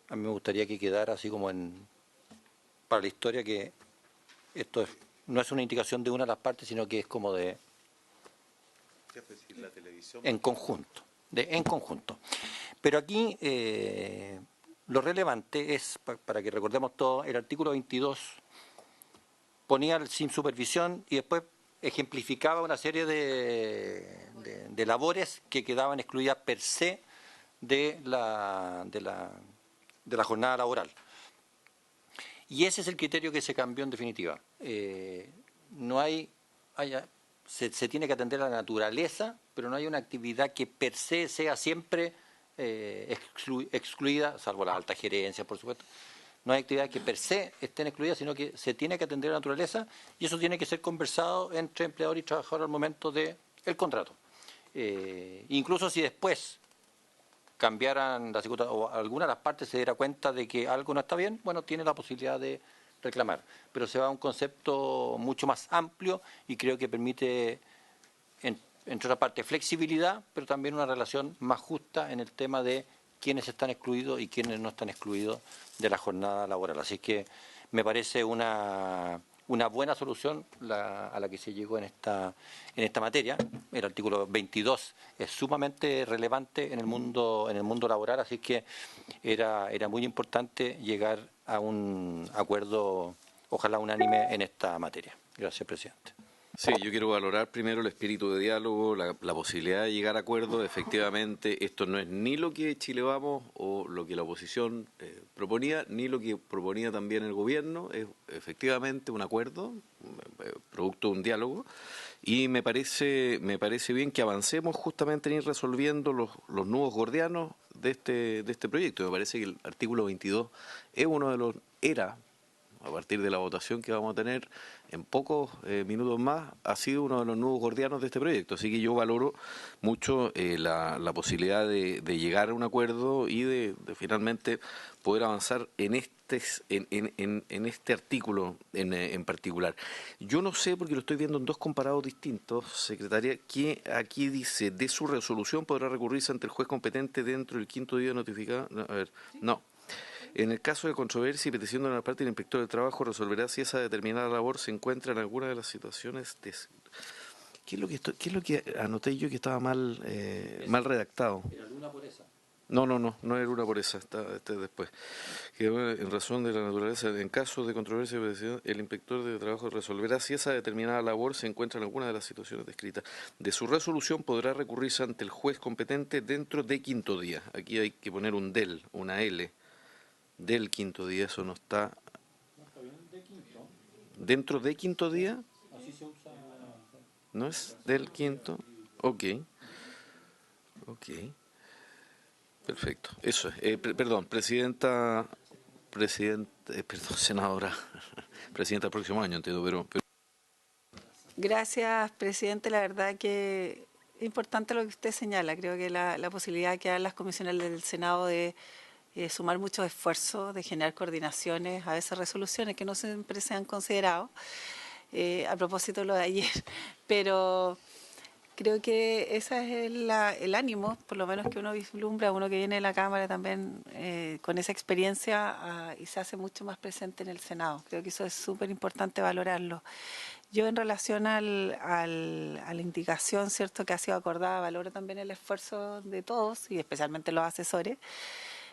a mí me gustaría que quedara así como para la historia que esto no es una indicación de una de las partes, sino que es como en conjunto. Pero aquí lo relevante es, para que recordemos todo, el artículo 22 ponía el sin supervisión y después ejemplificaba una serie de labores que quedaban excluidas per se de la jornada laboral. Y ese es el criterio que se cambió en definitiva. Se tiene que atender a la naturaleza, pero no hay una actividad que per se sea siempre excluida, salvo la alta gerencia, por supuesto. No hay actividades que per se estén excluidas, sino que se tiene que atender a la naturaleza y eso tiene que ser conversado entre empleador y trabajador al momento del contrato. Incluso si después cambiaran la circunstancia o alguna de las partes se diera cuenta de que algo no está bien, bueno, tiene la posibilidad de reclamar. Pero se va a un concepto mucho más amplio y creo que permite, entre otra parte, flexibilidad, pero también una relación más justa en el tema de quiénes están excluidos y quiénes no están excluidos de la jornada laboral. Así que me parece una buena solución a la que se llegó en esta materia. El artículo 22 es sumamente relevante en el mundo laboral, así que era muy importante llegar a un acuerdo, ojalá unánime, en esta materia. Gracias, presidente. Sí, yo quiero valorar primero el espíritu de diálogo, la posibilidad de llegar a acuerdos. Efectivamente, esto no es ni lo que Chile Vamos o lo que la oposición proponía, ni lo que proponía también el gobierno. Es efectivamente un acuerdo, producto de un diálogo. Y me parece bien que avancemos justamente en ir resolviendo los nudos gordianos de este proyecto. Me parece que el artículo 22 es uno de los, a partir de la votación que vamos a tener en pocos minutos más, ha sido uno de los nudos gordianos de este proyecto. Así que yo valoro mucho la posibilidad de llegar a un acuerdo y de finalmente poder avanzar en este artículo en particular. Yo no sé, porque lo estoy viendo en dos comparados distintos, secretaria, que aquí dice, de su resolución podrá recurrirse ante el juez competente dentro del 5º día notificado. No, a ver, no. En el caso de controversia y petición de una parte del inspector de trabajo resolverá si esa determinada labor se encuentra en alguna de las situaciones de... ¿Qué es lo que anoté yo que estaba mal redactado? ¿Era alguna por esa? No era una por esa, este después. Que en razón de la naturaleza, en caso de controversia y petición, el inspector de trabajo resolverá si esa determinada labor se encuentra en alguna de las situaciones descritas. De su resolución podrá recurrirse ante el juez competente dentro de 5º día. Aquí hay que poner un del, una L. Del 5º día, eso no está. ¿No está bien de quinto? ¿Dentro de 5º día? Así se usa. ¿No es del 5º? Ok. Perfecto. Eso es. Perdón, senadora. Presidenta el próximo año, entiendo, pero... Gracias, presidente. La verdad que es importante lo que usted señala. Creo que la posibilidad que dan las comisiones del Senado de sumar muchos esfuerzos, de generar coordinaciones, a veces resoluciones que no siempre se han considerado, a propósito de lo de ayer, pero creo que ese es el ánimo, por lo menos que uno vislumbra, uno que viene de la Cámara también con esa experiencia y se hace mucho más presente en el Senado. Creo que eso es súper importante valorarlo. Yo en relación a la indicación, cierto, que ha sido acordada, valoro también el esfuerzo de todos y especialmente los asesores.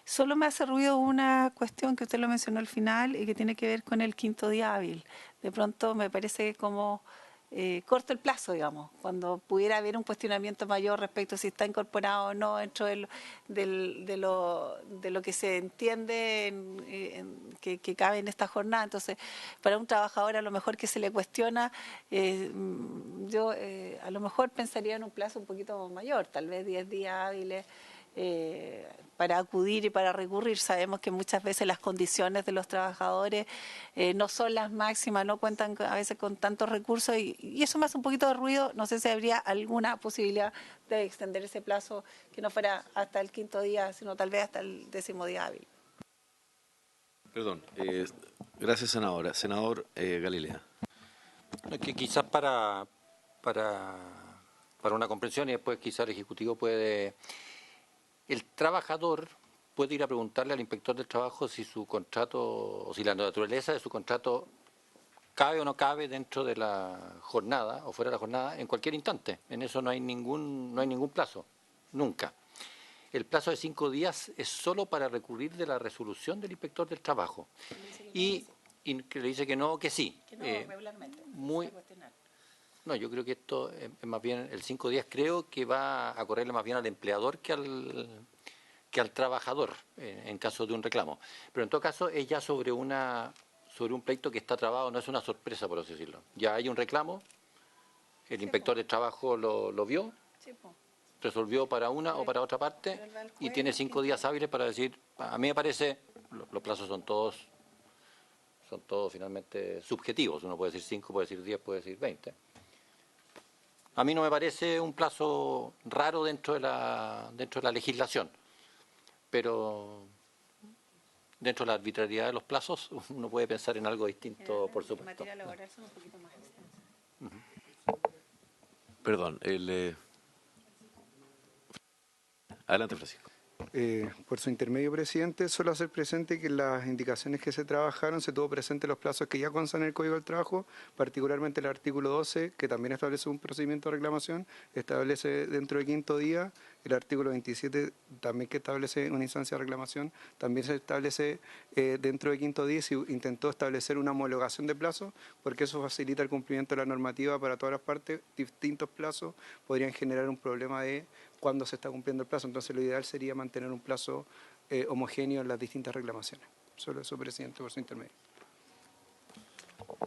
Solo me hace ruido una cuestión que usted lo mencionó al final y que tiene que ver con el 5º día hábil. De pronto me parece como corto el plazo, digamos, cuando pudiera haber un cuestionamiento mayor respecto a si está incorporado o no dentro de lo que se entiende que cabe en esta jornada. Entonces, para un trabajador a lo mejor que se le cuestiona, yo a lo mejor pensaría en un plazo un poquito mayor, tal vez 10 días hábiles, para acudir y para recurrir. Sabemos que muchas veces las condiciones de los trabajadores no son las máximas, no cuentan a veces con tantos recursos y eso me hace un poquito de ruido. No sé si habría alguna posibilidad de extender ese plazo que no fuera hasta el 5º día, sino tal vez hasta el 10º día hábil. Perdón. Gracias, senadora. Senador Galilea. Que quizás para una comprensión y después quizás el Ejecutivo puede... El trabajador puede ir a preguntarle al inspector del trabajo si su contrato, o si la naturaleza de su contrato cabe o no cabe dentro de la jornada o fuera de la jornada en cualquier instante. En eso no hay ningún plazo, nunca. El plazo de 5 días es solo para recurrir de la resolución del inspector del trabajo. Y que le dice que no, que sí. Que no, regularmente. No, yo creo que esto es más bien, el 5 días creo que va a correrle más bien al empleador que al trabajador en caso de un reclamo. Pero en todo caso es ya sobre un pleito que está trabado, no es una sorpresa por así decirlo. Ya hay un reclamo, el inspector de trabajo lo vio, resolvió para una o para otra parte y tiene 5 días hábiles para decir, a mí me parece, los plazos son todos finalmente subjetivos, uno puede decir 5, puede decir 10, puede decir 20. A mí no me parece un plazo raro dentro de la legislación, pero dentro de la arbitrariedad de los plazos uno puede pensar en algo distinto, por supuesto. En materia laboral son un poquito más extensas. Perdón, adelante, Francisco. Por su intermedio, presidente, solo hacer presente que las indicaciones que se trabajaron se tuvo presente los plazos que ya constan en el Código del Trabajo, particularmente el artículo 12, que también establece un procedimiento de reclamación, establece dentro del 5º día, el artículo 27 también que establece una instancia de reclamación, también se establece dentro del 5º día y se intentó establecer una homologación de plazos, porque eso facilita el cumplimiento de la normativa para todas las partes. Distintos plazos podrían generar un problema de cuando se está cumpliendo el plazo. Entonces lo ideal sería mantener un plazo homogéneo en las distintas reclamaciones. Solo eso, presidente, por su intermedio.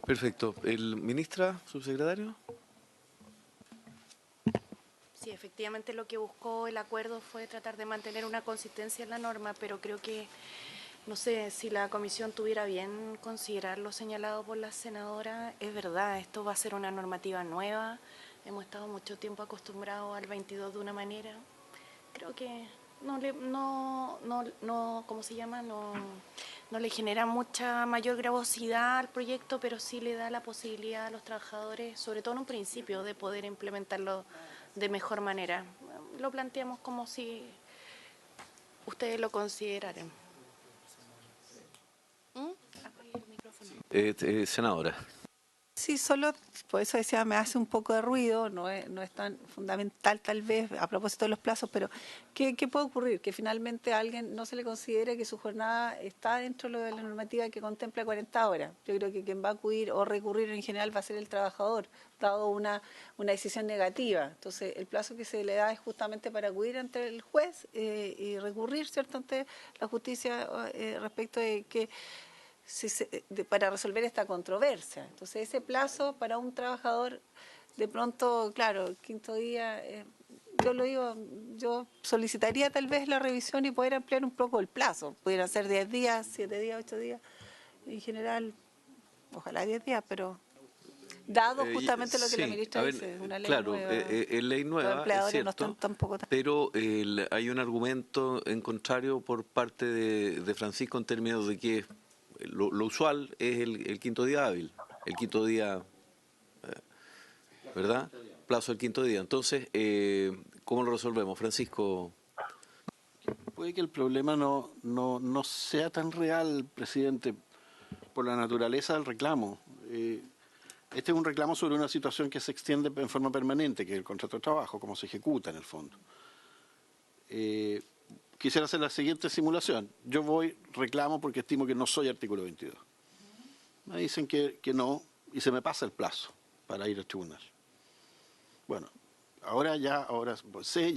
Perfecto. ¿El ministra, subsecretario? Sí, efectivamente lo que buscó el acuerdo fue tratar de mantener una consistencia en la norma, pero creo que, no sé, si la comisión tuviera bien considerar lo señalado por la senadora, es verdad, esto va a ser una normativa nueva, hemos estado mucho tiempo acostumbrados al 22 de una manera, creo que ¿cómo se llama? No le genera mucha mayor gravosidad al proyecto, pero sí le da la posibilidad a los trabajadores, sobre todo en un principio, de poder implementarlo de mejor manera. Lo planteamos como si ustedes lo consideraran. Apague el micrófono. Senadora. Sí, solo por eso decía, me hace un poco de ruido, no es tan fundamental tal vez a propósito de los plazos, pero ¿qué puede ocurrir? Que finalmente a alguien no se le considere que su jornada está dentro de la normativa que contempla 40 horas. Yo creo que quien va a acudir o recurrir en general va a ser el trabajador, dado una decisión negativa. Entonces, el plazo que se le da es justamente para acudir ante el juez y recurrir, ¿cierto?, ante la justicia respecto de que para resolver esta controversia. Entonces, ese plazo para un trabajador, de pronto, claro, el quinto día, yo solicitaría tal vez la revisión y poder ampliar un poco el plazo. Pudieran ser 10 días, 7 días, 8 días. En general, ojalá 10 días, pero dado justamente lo que la ministra dice, una ley nueva. Es ley nueva, los empleadores es cierto, no están tampoco tan... pero hay un argumento en contrario por parte de Francisco en términos de que lo usual es el quinto día hábil, el quinto día, ¿verdad? Plazo del quinto día. Entonces, ¿cómo lo resolvemos, Francisco? Puede que el problema no sea tan real, presidente, por la naturaleza del reclamo. Este es un reclamo sobre una situación que se extiende en forma permanente, que es el contrato de trabajo, cómo se ejecuta en el fondo. Quisiera hacer la siguiente simulación. Yo reclamo porque estimo que no soy artículo 22. Me dicen que no y se me pasa el plazo para ir al tribunal. Bueno, ahora sé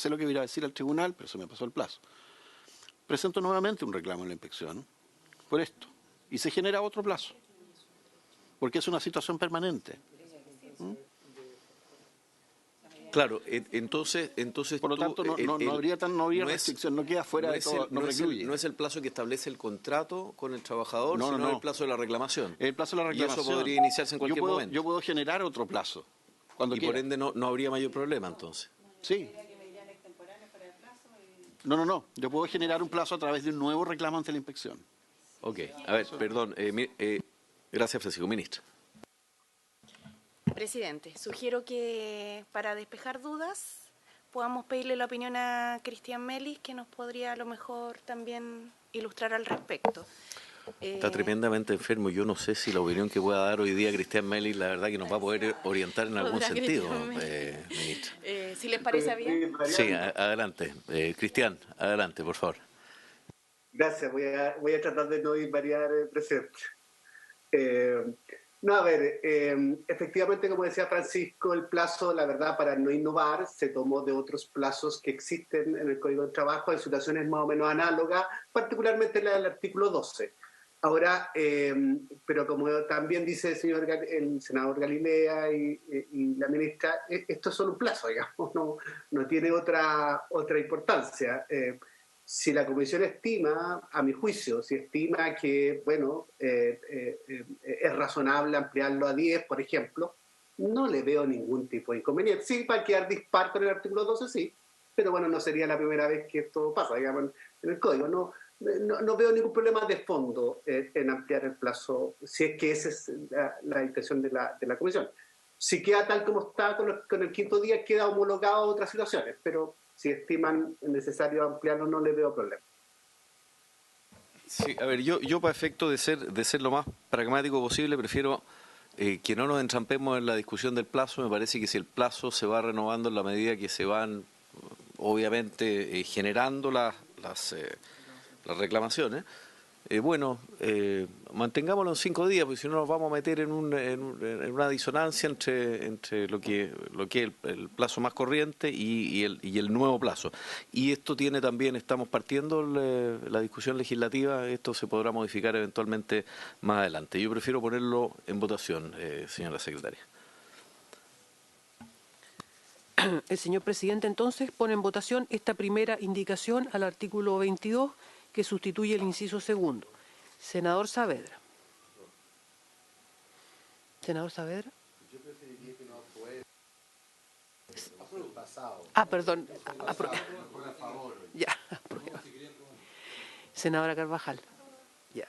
lo que voy a ir a decir al tribunal, pero se me pasó el plazo. Presento nuevamente un reclamo en la inspección por esto y se genera otro plazo, porque es una situación permanente. Claro, entonces por lo tanto no habría restricción, no queda fuera de todo, no recluye. No es el plazo que establece el contrato con el trabajador, sino el plazo de la reclamación. El plazo de la reclamación. Y eso podría iniciarse en cualquier momento. Yo puedo generar otro plazo. Cuando quiera. Por ende no habría mayor problema entonces. Sí. No. Yo puedo generar un plazo a través de un nuevo reclamo ante la inspección. Ok. A ver, perdón. Gracias, Francisco. Ministra. Presidente, sugiero que para despejar dudas podamos pedirle la opinión a Cristian Melis, que nos podría a lo mejor también ilustrar al respecto. Está tremendamente enfermo. Yo no sé si la opinión que pueda dar hoy día Cristian Melis, la verdad que nos va a poder orientar en algún sentido, ministra. Si les parece bien. Sí, adelante. Cristian, adelante, por favor. Gracias. Voy a tratar de no variar, presidente. No, a ver, efectivamente, como decía Francisco, el plazo, la verdad, para no innovar, se tomó de otros plazos que existen en el Código de Trabajo en situaciones más o menos análogas, particularmente la del artículo 12. Ahora, pero como también dice el senador Galilea y la ministra, esto es solo un plazo, digamos, no tiene otra importancia. Si la comisión estima, a mi juicio, si estima que, bueno, es razonable ampliarlo a 10, por ejemplo, no le veo ningún tipo de inconveniente. Sí, para quedar dispar con el artículo 12, sí, pero bueno, no sería la primera vez que esto pasa, digamos, en el código. No veo ningún problema de fondo en ampliar el plazo, si es que esa es la intención de la comisión. Si queda tal como está con el quinto día, queda homologado a otras situaciones, pero si estiman necesario ampliarlo, no le veo problema. Sí, a ver, yo para efecto de ser lo más pragmático posible, prefiero que no nos entrampemos en la discusión del plazo. Me parece que si el plazo se va renovando en la medida que se van, obviamente, generando las reclamaciones, mantengámoslo en 5 días, porque si no nos vamos a meter en una disonancia entre lo que es el plazo más corriente y el nuevo plazo. Y esto tiene también, estamos partiendo la discusión legislativa, esto se podrá modificar eventualmente más adelante. Yo prefiero ponerlo en votación, señora secretaria. El señor presidente entonces pone en votación esta primera indicación al artículo 22 que sustituye el inciso segundo. Senador Saavedra. Senador Saavedra. Yo preferiría que no fuera pasado. Perdón. Ya. Senadora Carvajal. Ya.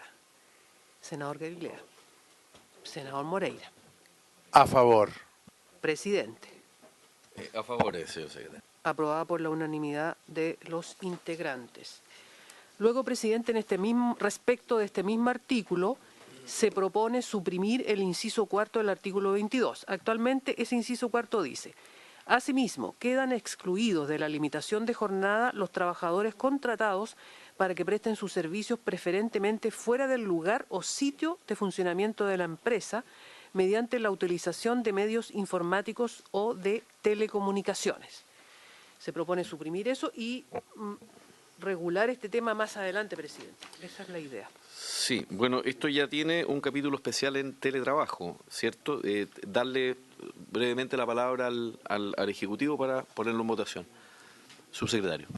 Senador Garilea. Senador Moreira. A favor. Presidente. A favor de señor secretario. Aprobada por la unanimidad de los integrantes. Luego, presidente, respecto de este mismo artículo, se propone suprimir el inciso cuarto del artículo 22. Actualmente ese inciso cuarto dice: asimismo, quedan excluidos de la limitación de jornada los trabajadores contratados para que presten sus servicios preferentemente fuera del lugar o sitio de funcionamiento de la empresa mediante la utilización de medios informáticos o de telecomunicaciones. Se propone suprimir eso y regular este tema más adelante, presidente. Esa es la idea. Sí, bueno, esto ya tiene un capítulo especial en teletrabajo, ¿cierto? Darle brevemente la palabra al Ejecutivo para ponerlo en votación. Subsecretario.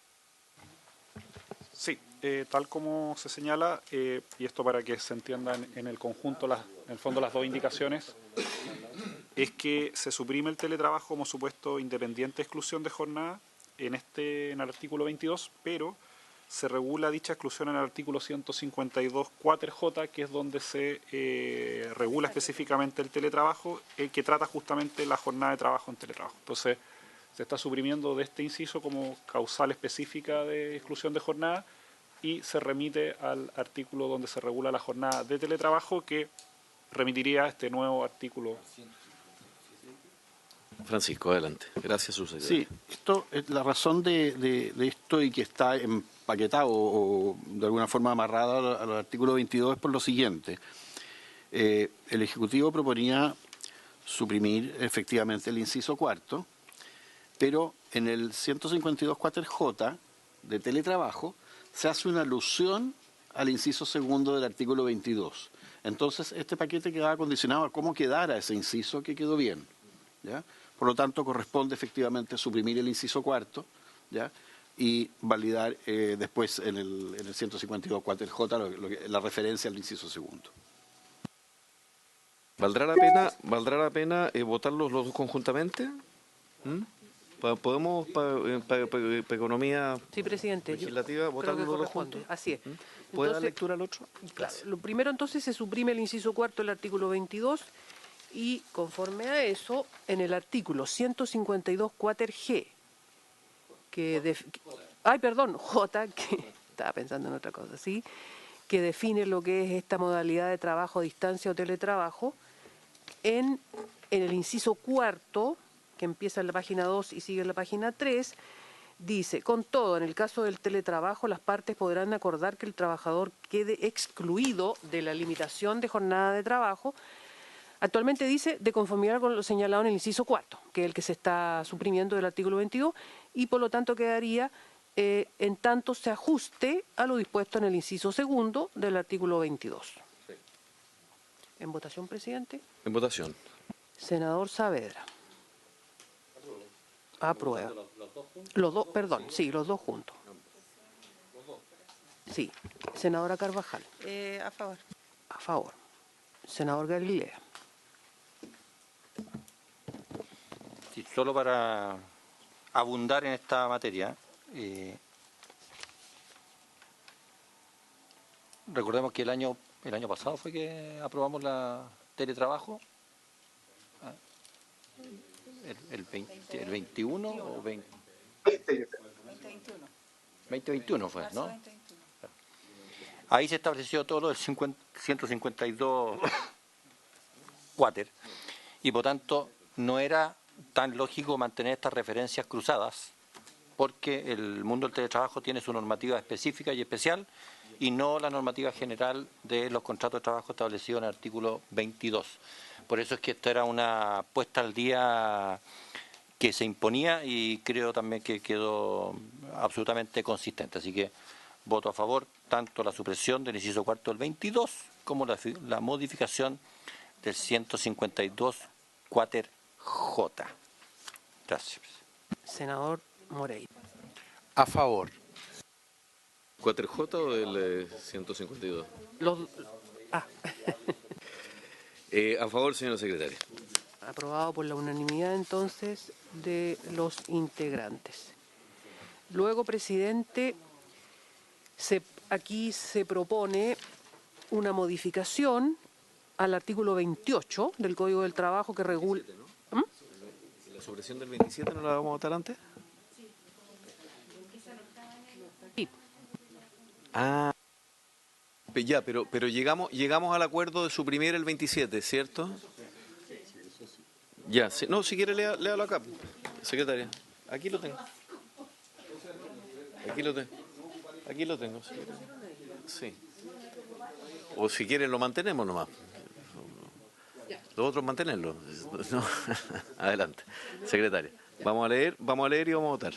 Sí, tal como se señala, y esto para que se entiendan en el conjunto, en el fondo las dos indicaciones, es que se suprime el teletrabajo como supuesto independiente de exclusión de jornada en el artículo 22, pero se regula dicha exclusión en el artículo 152 4J, que es donde se regula específicamente el teletrabajo, que trata justamente la jornada de trabajo en teletrabajo. Entonces, se está suprimiendo de este inciso como causal específica de exclusión de jornada y se remite al artículo donde se regula la jornada de teletrabajo, que remitiría a este nuevo artículo. Francisco, adelante. Gracias, subsecretario. Sí, la razón de esto y que está empaquetado o de alguna forma amarrado al artículo 22 es por lo siguiente. El Ejecutivo proponía suprimir efectivamente el inciso cuarto, pero en el 152 4J de teletrabajo se hace una alusión al inciso segundo del artículo 22. Entonces, este paquete quedaba condicionado a cómo quedara ese inciso, que quedó bien, ¿ya? Por lo tanto, corresponde efectivamente suprimir el inciso cuarto, ¿ya? Y validar después en el 152 4J la referencia al inciso segundo. ¿Valdrá la pena votarlos los dos conjuntamente? ¿Podemos, para economía sí, presidente, legislativa, votarlos los dos juntos? Así es. ¿Puede dar lectura al otro? Claro, lo primero entonces se suprime el inciso cuarto del artículo 22 y conforme a eso, en el artículo 152 4G, J, que estaba pensando en otra cosa, ¿sí? Que define lo que es esta modalidad de trabajo a distancia o teletrabajo, en el inciso cuarto, que empieza en la página 2 y sigue en la página 3, dice: con todo, en el caso del teletrabajo, las partes podrán acordar que el trabajador quede excluido de la limitación de jornada de trabajo. Actualmente dice de conformidad con lo señalado en el inciso cuarto, que es el que se está suprimiendo del artículo 22, y por lo tanto quedaría en tanto se ajuste a lo dispuesto en el inciso segundo del artículo 22. Sí. ¿En votación, presidente? En votación. Senador Saavedra. Aprueba. Los dos juntos. Sí. Senadora Carvajal. A favor. A favor. Senador Galilea. Sí, solo para abundar en esta materia, recordemos que el año pasado fue que aprobamos la teletrabajo. El 21 o 20. 2021 fue, ¿no? Ahí se estableció todo lo del 152 Water y por tanto no era tan lógico mantener estas referencias cruzadas porque el mundo del teletrabajo tiene su normativa específica y especial y no la normativa general de los contratos de trabajo establecidos en el artículo 22. Por eso es que esta era una puesta al día que se imponía y creo también que quedó absolutamente consistente. Así que voto a favor tanto la supresión del inciso cuarto del 22 como la modificación del 152 4J. Gracias. senador Moreira. A favor. ¿4J o del 152? A favor, señora secretaria. Aprobado por la unanimidad entonces de los integrantes. Luego, presidente, aquí se propone una modificación al artículo 28 del Código del Trabajo que regula... ¿La supresión del 27 no la vamos a votar antes? Sí. Ah, ya, pero llegamos al acuerdo de suprimir el 27, ¿cierto? Ya, no, si quiere léalo acá, secretaria. Aquí lo tengo. Aquí lo tengo. Sí. O si quieren lo mantenemos nomás. Los otros mantenerlo. No. Adelante, secretaria. Vamos a leer y vamos a votar.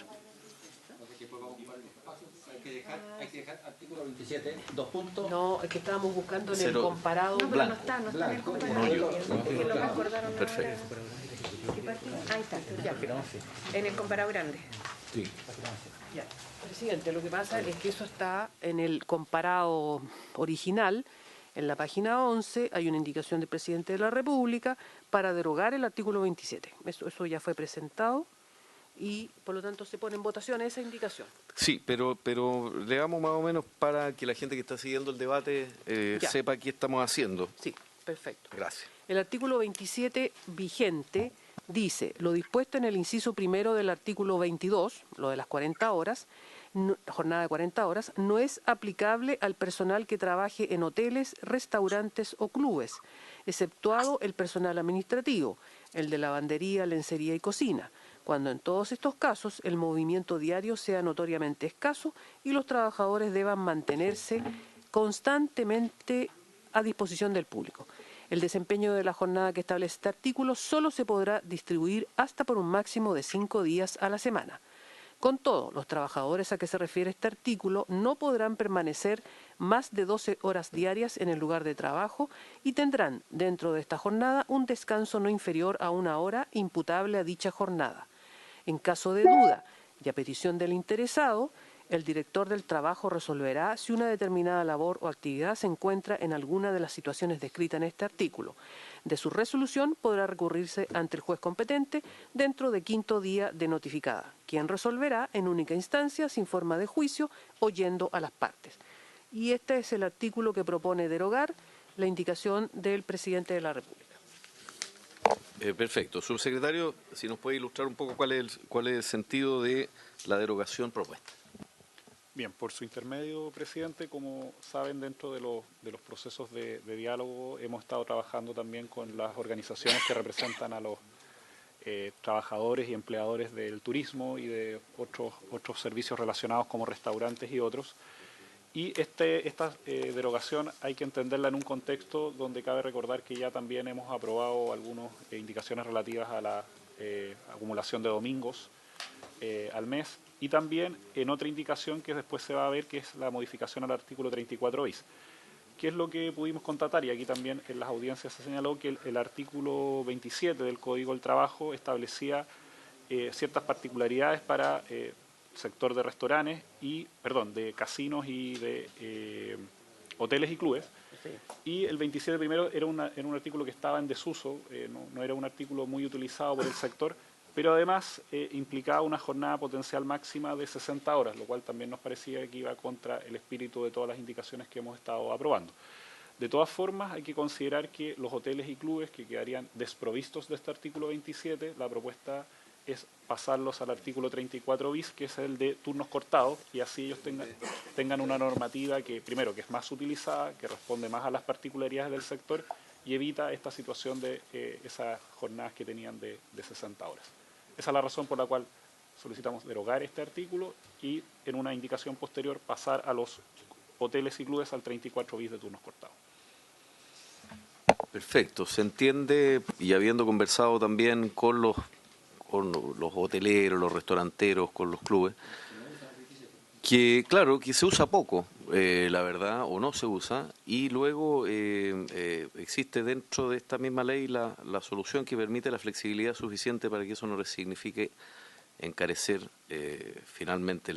Hay que dejar artículo 27, 2 puntos. No, es que estábamos buscando en el comparado. No, pero no está en el comparado. Que lo acordaron. Perfecto. Ahí está, ya. En el comparado grande. Sí. Ya. Presidente, lo que pasa es que eso está en el comparado original. En la página 11 hay una indicación del presidente de la República para derogar el artículo 27. Eso ya fue presentado y por lo tanto se pone en votación esa indicación. Sí, pero leamos más o menos para que la gente que está siguiendo el debate sepa qué estamos haciendo. Sí, perfecto. Gracias. El artículo 27 vigente dice: lo dispuesto en el inciso primero del artículo 22, lo de las 40 horas, jornada de 40 horas, no es aplicable al personal que trabaje en hoteles, restaurantes o clubes, exceptuado el personal administrativo, el de lavandería, lencería y cocina, cuando en todos estos casos el movimiento diario sea notoriamente escaso y los trabajadores deban mantenerse constantemente a disposición del público. El desempeño de la jornada que establece este artículo solo se podrá distribuir hasta por un máximo de 5 días a la semana. Con todo, los trabajadores a que se refiere este artículo no podrán permanecer más de 12 horas diarias en el lugar de trabajo y tendrán dentro de esta jornada un descanso no inferior a 1 hora imputable a dicha jornada. En caso de duda y a petición del interesado, el director del trabajo resolverá si una determinada labor o actividad se encuentra en alguna de las situaciones descritas en este artículo. De su resolución podrá recurrirse ante el juez competente dentro de 5º día de notificada, quien resolverá en única instancia sin forma de juicio oyendo a las partes. Y este es el artículo que propone derogar la indicación del presidente de la República. Perfecto. Subsecretario, si nos puede ilustrar un poco cuál es el sentido de la derogación propuesta. Bien, por su intermedio, presidente, como saben, dentro de los procesos de diálogo hemos estado trabajando también con las organizaciones que representan a los trabajadores y empleadores del turismo y de otros servicios relacionados como restaurantes y otros. Y esta derogación hay que entenderla en un contexto donde cabe recordar que ya también hemos aprobado algunas indicaciones relativas a la acumulación de domingos al mes, y también en otra indicación que después se va a ver, que es la modificación al artículo 34 bis. ¿Qué es lo que pudimos constatar? Y aquí también en las audiencias se señaló que el artículo 27 del Código del Trabajo establecía ciertas particularidades para sector de restaurantes de casinos y de hoteles y clubes. Sí. Y el 27 primero era un artículo que estaba en desuso, no era un artículo muy utilizado por el sector, pero además implicaba una jornada potencial máxima de 60 horas, lo cual también nos parecía que iba contra el espíritu de todas las indicaciones que hemos estado aprobando. De todas formas, hay que considerar que los hoteles y clubes que quedarían desprovistos de este artículo 27, la propuesta es pasarlos al artículo 34 bis, que es el de turnos cortados, y así ellos tengan una normativa que, primero, que es más utilizada, que responde más a las particularidades del sector y evita esta situación de esas jornadas que tenían de 60 horas. Esa es la razón por la cual solicitamos derogar este artículo y en una indicación posterior pasar a los hoteles y clubes al 34 bis de turnos cortados. Perfecto, se entiende, y habiendo conversado también con los hoteleros, los restauranteros, con los clubes, que claro, que se usa poco, la verdad, o no se usa, y luego existe dentro de esta misma ley la solución que permite la flexibilidad suficiente para que eso no signifique encarecer finalmente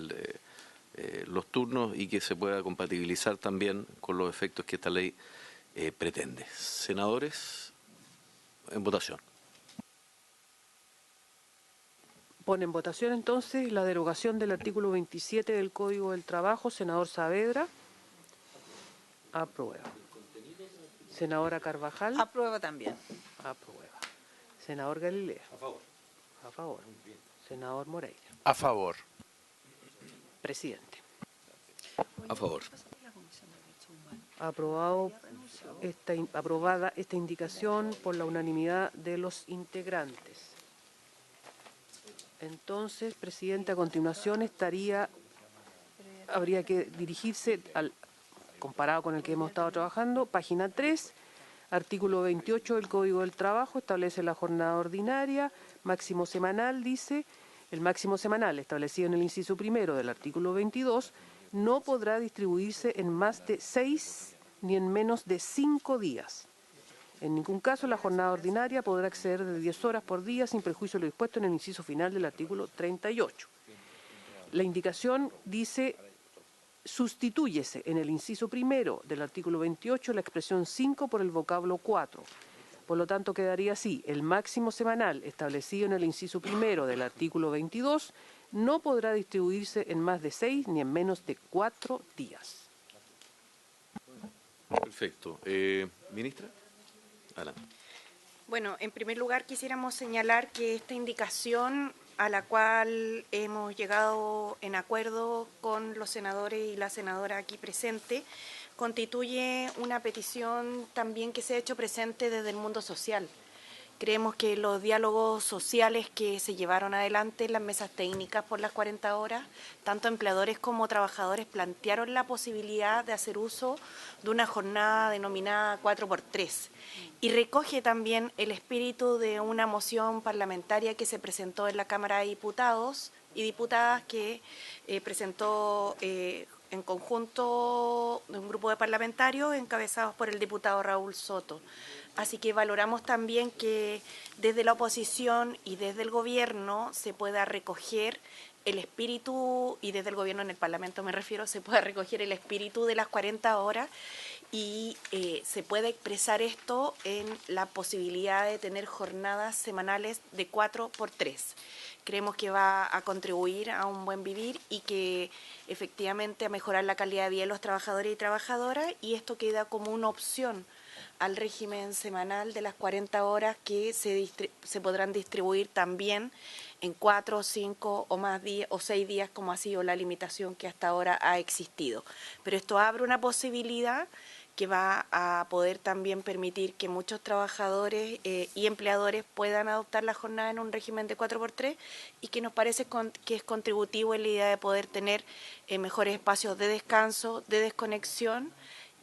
los turnos y que se pueda compatibilizar también con los efectos que esta ley pretende. Senadores, en votación. Pone en votación entonces la derogación del artículo 27 del Código del Trabajo. Senador Saavedra. Aprueba. Senadora Carvajal. Aprueba también. Aprueba. Senador Galilea. A favor. A favor. Senador Moreira. A favor. Presidente. A favor. Aprobada esta indicación por la unanimidad de los integrantes. Entonces, presidente, a continuación habría que dirigirse comparado con el que hemos estado trabajando, página 3, artículo 28 del Código del Trabajo, establece la jornada ordinaria, máximo semanal, dice, el máximo semanal establecido en el inciso primero del artículo 22, no podrá distribuirse en más de 6 ni en menos de 5 días. En ningún caso la jornada ordinaria podrá exceder de 10 horas por día sin perjuicio de lo dispuesto en el inciso final del artículo 38. La indicación dice, sustitúyese en el inciso primero del artículo 28 la expresión 5 por el vocablo 4. Por lo tanto, quedaría así, el máximo semanal establecido en el inciso primero del artículo 22 no podrá distribuirse en más de 6 ni en menos de 4 días. Perfecto. Ministra. Adelante. Bueno, en primer lugar quisiéramos señalar que esta indicación a la cual hemos llegado en acuerdo con los senadores y la senadora aquí presente, constituye una petición también que se ha hecho presente desde el mundo social. Creemos que los diálogos sociales que se llevaron adelante en las mesas técnicas por las 40 horas, tanto empleadores como trabajadores plantearon la posibilidad de hacer uso de una jornada denominada 4x3 y recoge también el espíritu de una moción parlamentaria que se presentó en la Cámara de Diputados y Diputadas que presentó en conjunto de un grupo de parlamentarios encabezados por el diputado Raúl Soto. Así que valoramos también que desde la oposición y desde el gobierno se pueda recoger el espíritu, y desde el gobierno en el Parlamento me refiero, se pueda recoger el espíritu de las 40 horas y se puede expresar esto en la posibilidad de tener jornadas semanales de 4x3. Creemos que va a contribuir a un buen vivir y que efectivamente a mejorar la calidad de vida de los trabajadores y trabajadoras, y esto queda como una opción al régimen semanal de las 40 horas que se podrán distribuir también en 4, 5 o más días o 6 días, como ha sido la limitación que hasta ahora ha existido. Pero esto abre una posibilidad que va a poder también permitir que muchos trabajadores y empleadores puedan adoptar la jornada en un régimen de 4x3 y que nos parece que es contributivo en la idea de poder tener mejores espacios de descanso, de desconexión,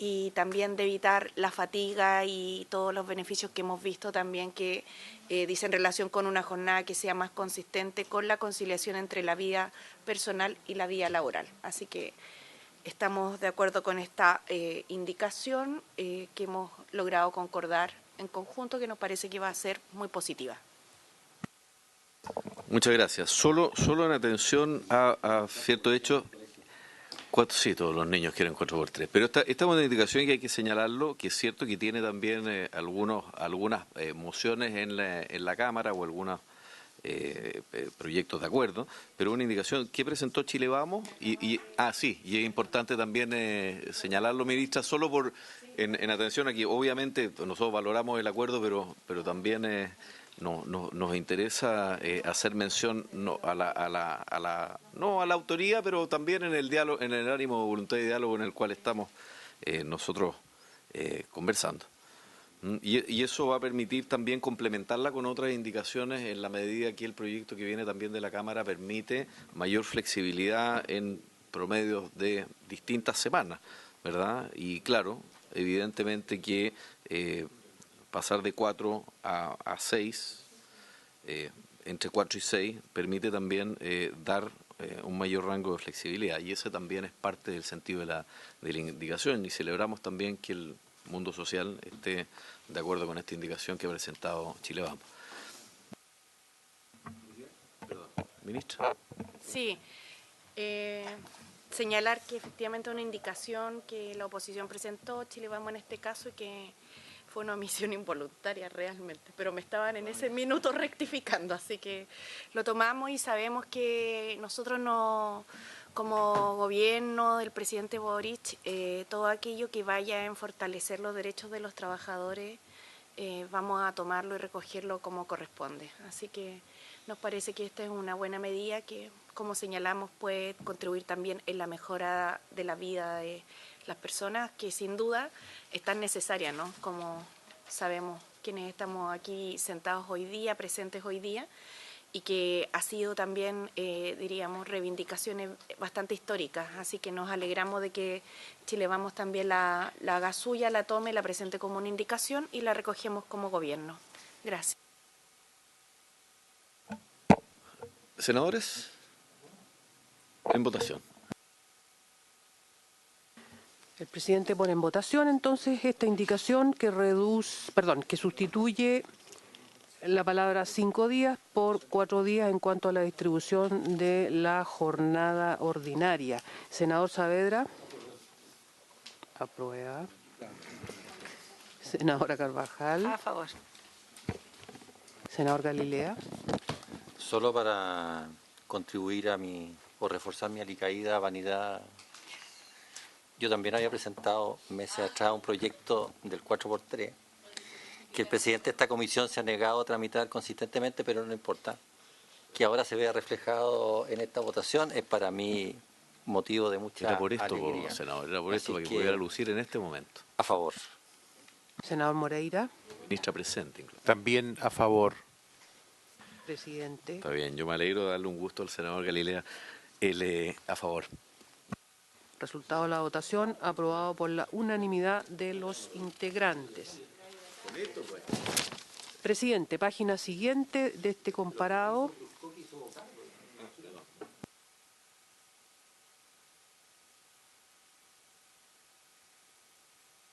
y también de evitar la fatiga y todos los beneficios que hemos visto también que dicen relación con una jornada que sea más consistente con la conciliación entre la vida personal y la vida laboral. Así que estamos de acuerdo con esta indicación que hemos logrado concordar en conjunto, que nos parece que va a ser muy positiva. Muchas gracias. Solo en atención a ciertos hechos. Sí, todos los niños quieren 4x3, pero esta es una indicación que hay que señalarlo, que es cierto que tiene también algunas mociones en la Cámara o algunos proyectos de acuerdo, pero una indicación que presentó Chile Vamos y es importante también señalarlo, ministra, solo en atención aquí. Obviamente nosotros valoramos el acuerdo, pero también nos interesa hacer mención no a la autoría, pero también en el diálogo, en el ánimo de voluntad de diálogo en el cual estamos nosotros conversando. Y eso va a permitir también complementarla con otras indicaciones en la medida que el proyecto que viene también de la Cámara permite mayor flexibilidad en promedios de distintas semanas, ¿verdad? Y claro, evidentemente que pasar de 4 a 6, entre 4 y 6, permite también dar un mayor rango de flexibilidad, y ese también es parte del sentido de la indicación, y celebramos también que el mundo social esté de acuerdo con esta indicación que ha presentado Chile Vamos. Ministra. Sí. Señalar que efectivamente una indicación que la oposición presentó, Chile Vamos en este caso, y que fue una omisión involuntaria realmente, pero me estaban en ese minuto rectificando, así que lo tomamos y sabemos que nosotros no, como gobierno del presidente Boric, todo aquello que vaya en fortalecer los derechos de los trabajadores, vamos a tomarlo y recogerlo como corresponde. Así que nos parece que esta es una buena medida que, como señalamos, puede contribuir también en la mejora de la vida de las personas, que sin duda están necesarias, ¿no? Como sabemos quienes estamos aquí sentados hoy día, presentes hoy día, y que ha sido también, diríamos, reivindicaciones bastante históricas. Así que nos alegramos de que Chile Vamos también la haga suya, la tome, la presente como una indicación y la recogemos como gobierno. Gracias. Senadores, en votación. El presidente pone en votación entonces esta indicación que que sustituye la palabra 5 días por 4 días en cuanto a la distribución de la jornada ordinaria. Senador Saavedra. Aprueba. Senadora Carvajal. A favor. Senador Galilea. Solo para contribuir o reforzar mi alicaída vanidad, yo también había presentado meses atrás un proyecto del 4x3 que el presidente de esta comisión se ha negado a tramitar consistentemente, pero no importa. Que ahora se vea reflejado en esta votación es para mí motivo de mucha Era por esto, alegría. senador, era por esto, Así para que pudiera lucir en este momento. A favor. Senador Moreira. Ministra presente, incluso. También a favor. Presidente. Está bien, yo me alegro de darle un gusto al senador Galilea. A favor. Resultado de la votación, aprobado por la unanimidad de los integrantes. Presidente, página siguiente de este comparado.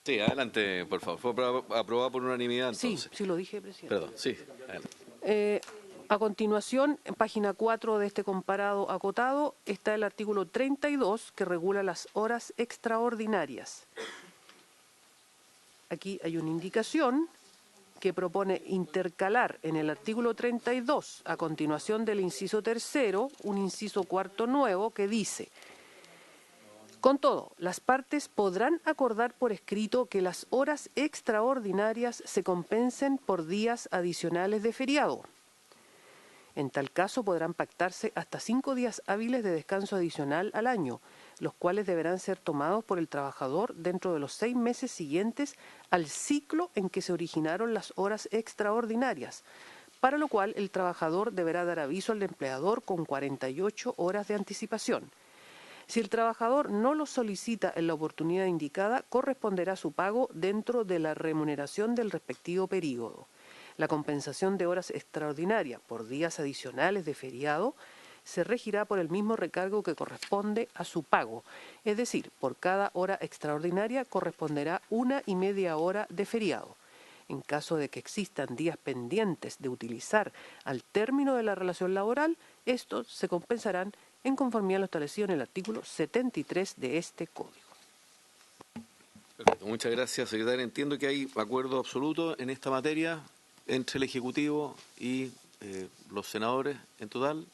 Sí, adelante, por favor. Fue aprobado por unanimidad, entonces. Sí, lo dije, presidente. Perdón, sí, adelante. A continuación, en página 4 de este comparado acotado, está el artículo 32 que regula las horas extraordinarias. Aquí hay una indicación que propone intercalar en el artículo 32, a continuación del inciso tercero, un inciso cuarto nuevo que dice: con todo, las partes podrán acordar por escrito que las horas extraordinarias se compensen por días adicionales de feriado. En tal caso podrán pactarse hasta 5 días hábiles de descanso adicional al año, los cuales deberán ser tomados por el trabajador dentro de los 6 meses siguientes al ciclo en que se originaron las horas extraordinarias, para lo cual el trabajador deberá dar aviso al empleador con 48 horas de anticipación. Si el trabajador no lo solicita en la oportunidad indicada, corresponderá su pago dentro de la remuneración del respectivo período. La compensación de horas extraordinarias por días adicionales de feriado se regirá por el mismo recargo que corresponde a su pago, es decir, por cada hora extraordinaria corresponderá 1,5 hora de feriado. En caso de que existan días pendientes de utilizar al término de la relación laboral, estos se compensarán en conformidad a lo establecido en el artículo 73 de este Código. Perfecto. Muchas gracias, secretaria. Entiendo que hay acuerdo absoluto en esta materia entre el Ejecutivo y los senadores en total.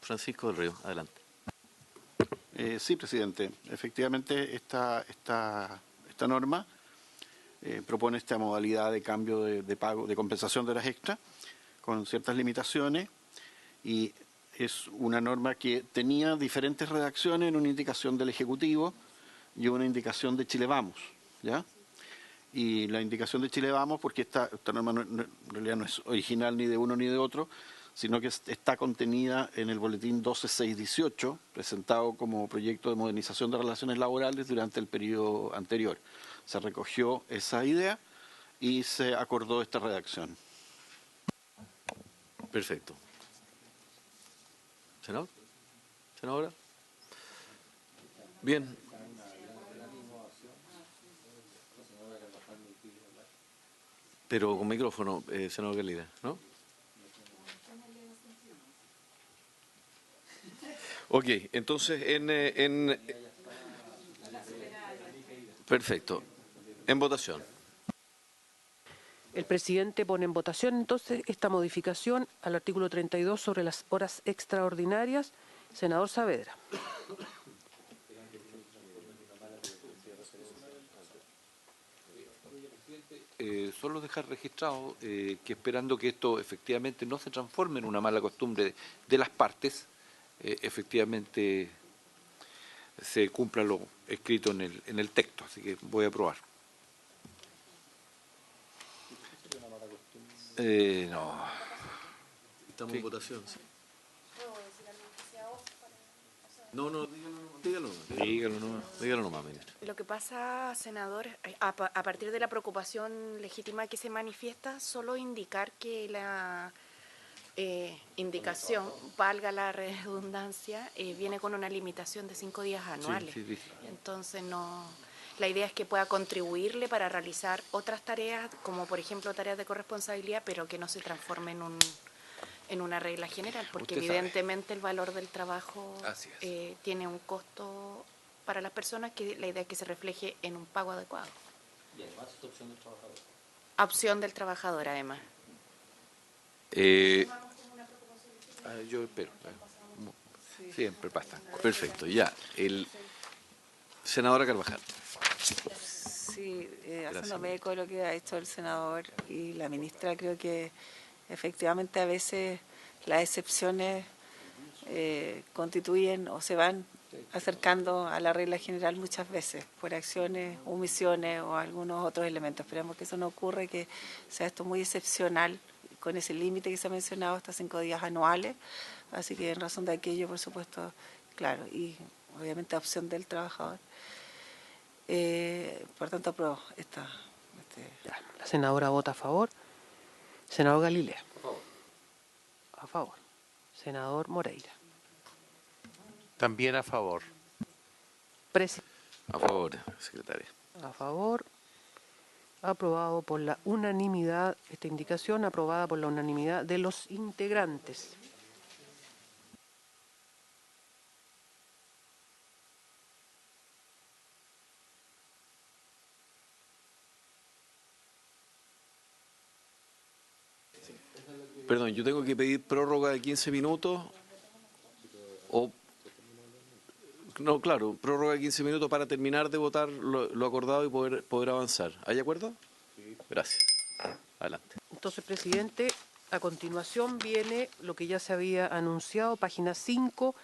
Francisco del Río, adelante. Sí, presidente. Efectivamente, esta norma propone esta modalidad de cambio de pago, de compensación de horas extra, con ciertas limitaciones, y es una norma que tenía diferentes redacciones en una indicación del Ejecutivo y una indicación de Chile Vamos, ¿ya? Y la indicación de Chile Vamos, porque esta norma en realidad no es original ni de uno ni de otro, sino que está contenida en el boletín 12618, presentado como proyecto de modernización de relaciones laborales durante el periodo anterior. Se recogió esa idea y se acordó esta redacción. Perfecto. ¿Senador? ¿Senadora? Bien. Pero con micrófono, senador Galilea, ¿no? Ok, entonces perfecto. En votación. El presidente pone en votación entonces esta modificación al artículo 32 sobre las horas extraordinarias. Senador Saavedra. Solo dejar registrado que esperando que esto efectivamente no se transforme en una mala costumbre de las partes, efectivamente se cumpla lo escrito en el texto. Así que voy a aprobar. No. Estamos en votación. Sí. No, dígalo nomás, ministro. Lo que pasa, senador, a partir de la preocupación legítima que se manifiesta, solo indicar que la indicación, valga la redundancia, viene con una limitación de 5 días anuales. Sí. Entonces, no, la idea es que pueda contribuirle para realizar otras tareas, como por ejemplo tareas de corresponsabilidad, pero que no se transforme en una regla general, porque Usted sabe. Evidentemente el valor del trabajo Así es. tiene un costo para las personas, que la idea es que se refleje en un pago adecuado. Y además es opción del trabajador. Opción del trabajador, además. Yo espero. Siempre pasa. Perfecto, ya. Senadora Carvajal. Sí, haciéndome eco de lo que ha hecho el senador y la ministra, creo que efectivamente a veces las excepciones constituyen o se van acercando a la regla general muchas veces por acciones, omisiones o algunos otros elementos. Esperemos que eso no ocurra y que sea esto muy excepcional con ese límite que se ha mencionado, hasta 5 días anuales. Así que en razón de aquello, por supuesto, claro, y obviamente opción del trabajador. Por tanto, apruebo esta. Ya, la senadora vota a favor. Senador Galilea. Por favor. A favor. Senador Moreira. También a favor. A favor, secretaria. A favor. Aprobado por la unanimidad. Esta indicación aprobada por la unanimidad de los integrantes. Perdón, yo tengo que pedir prórroga de 15 minutos o... No, claro, prórroga de 15 minutos para terminar de votar lo acordado y poder avanzar. ¿Hay acuerdo? Sí. Gracias. Adelante. Entonces, presidente, a continuación viene lo que ya se había anunciado, página 5,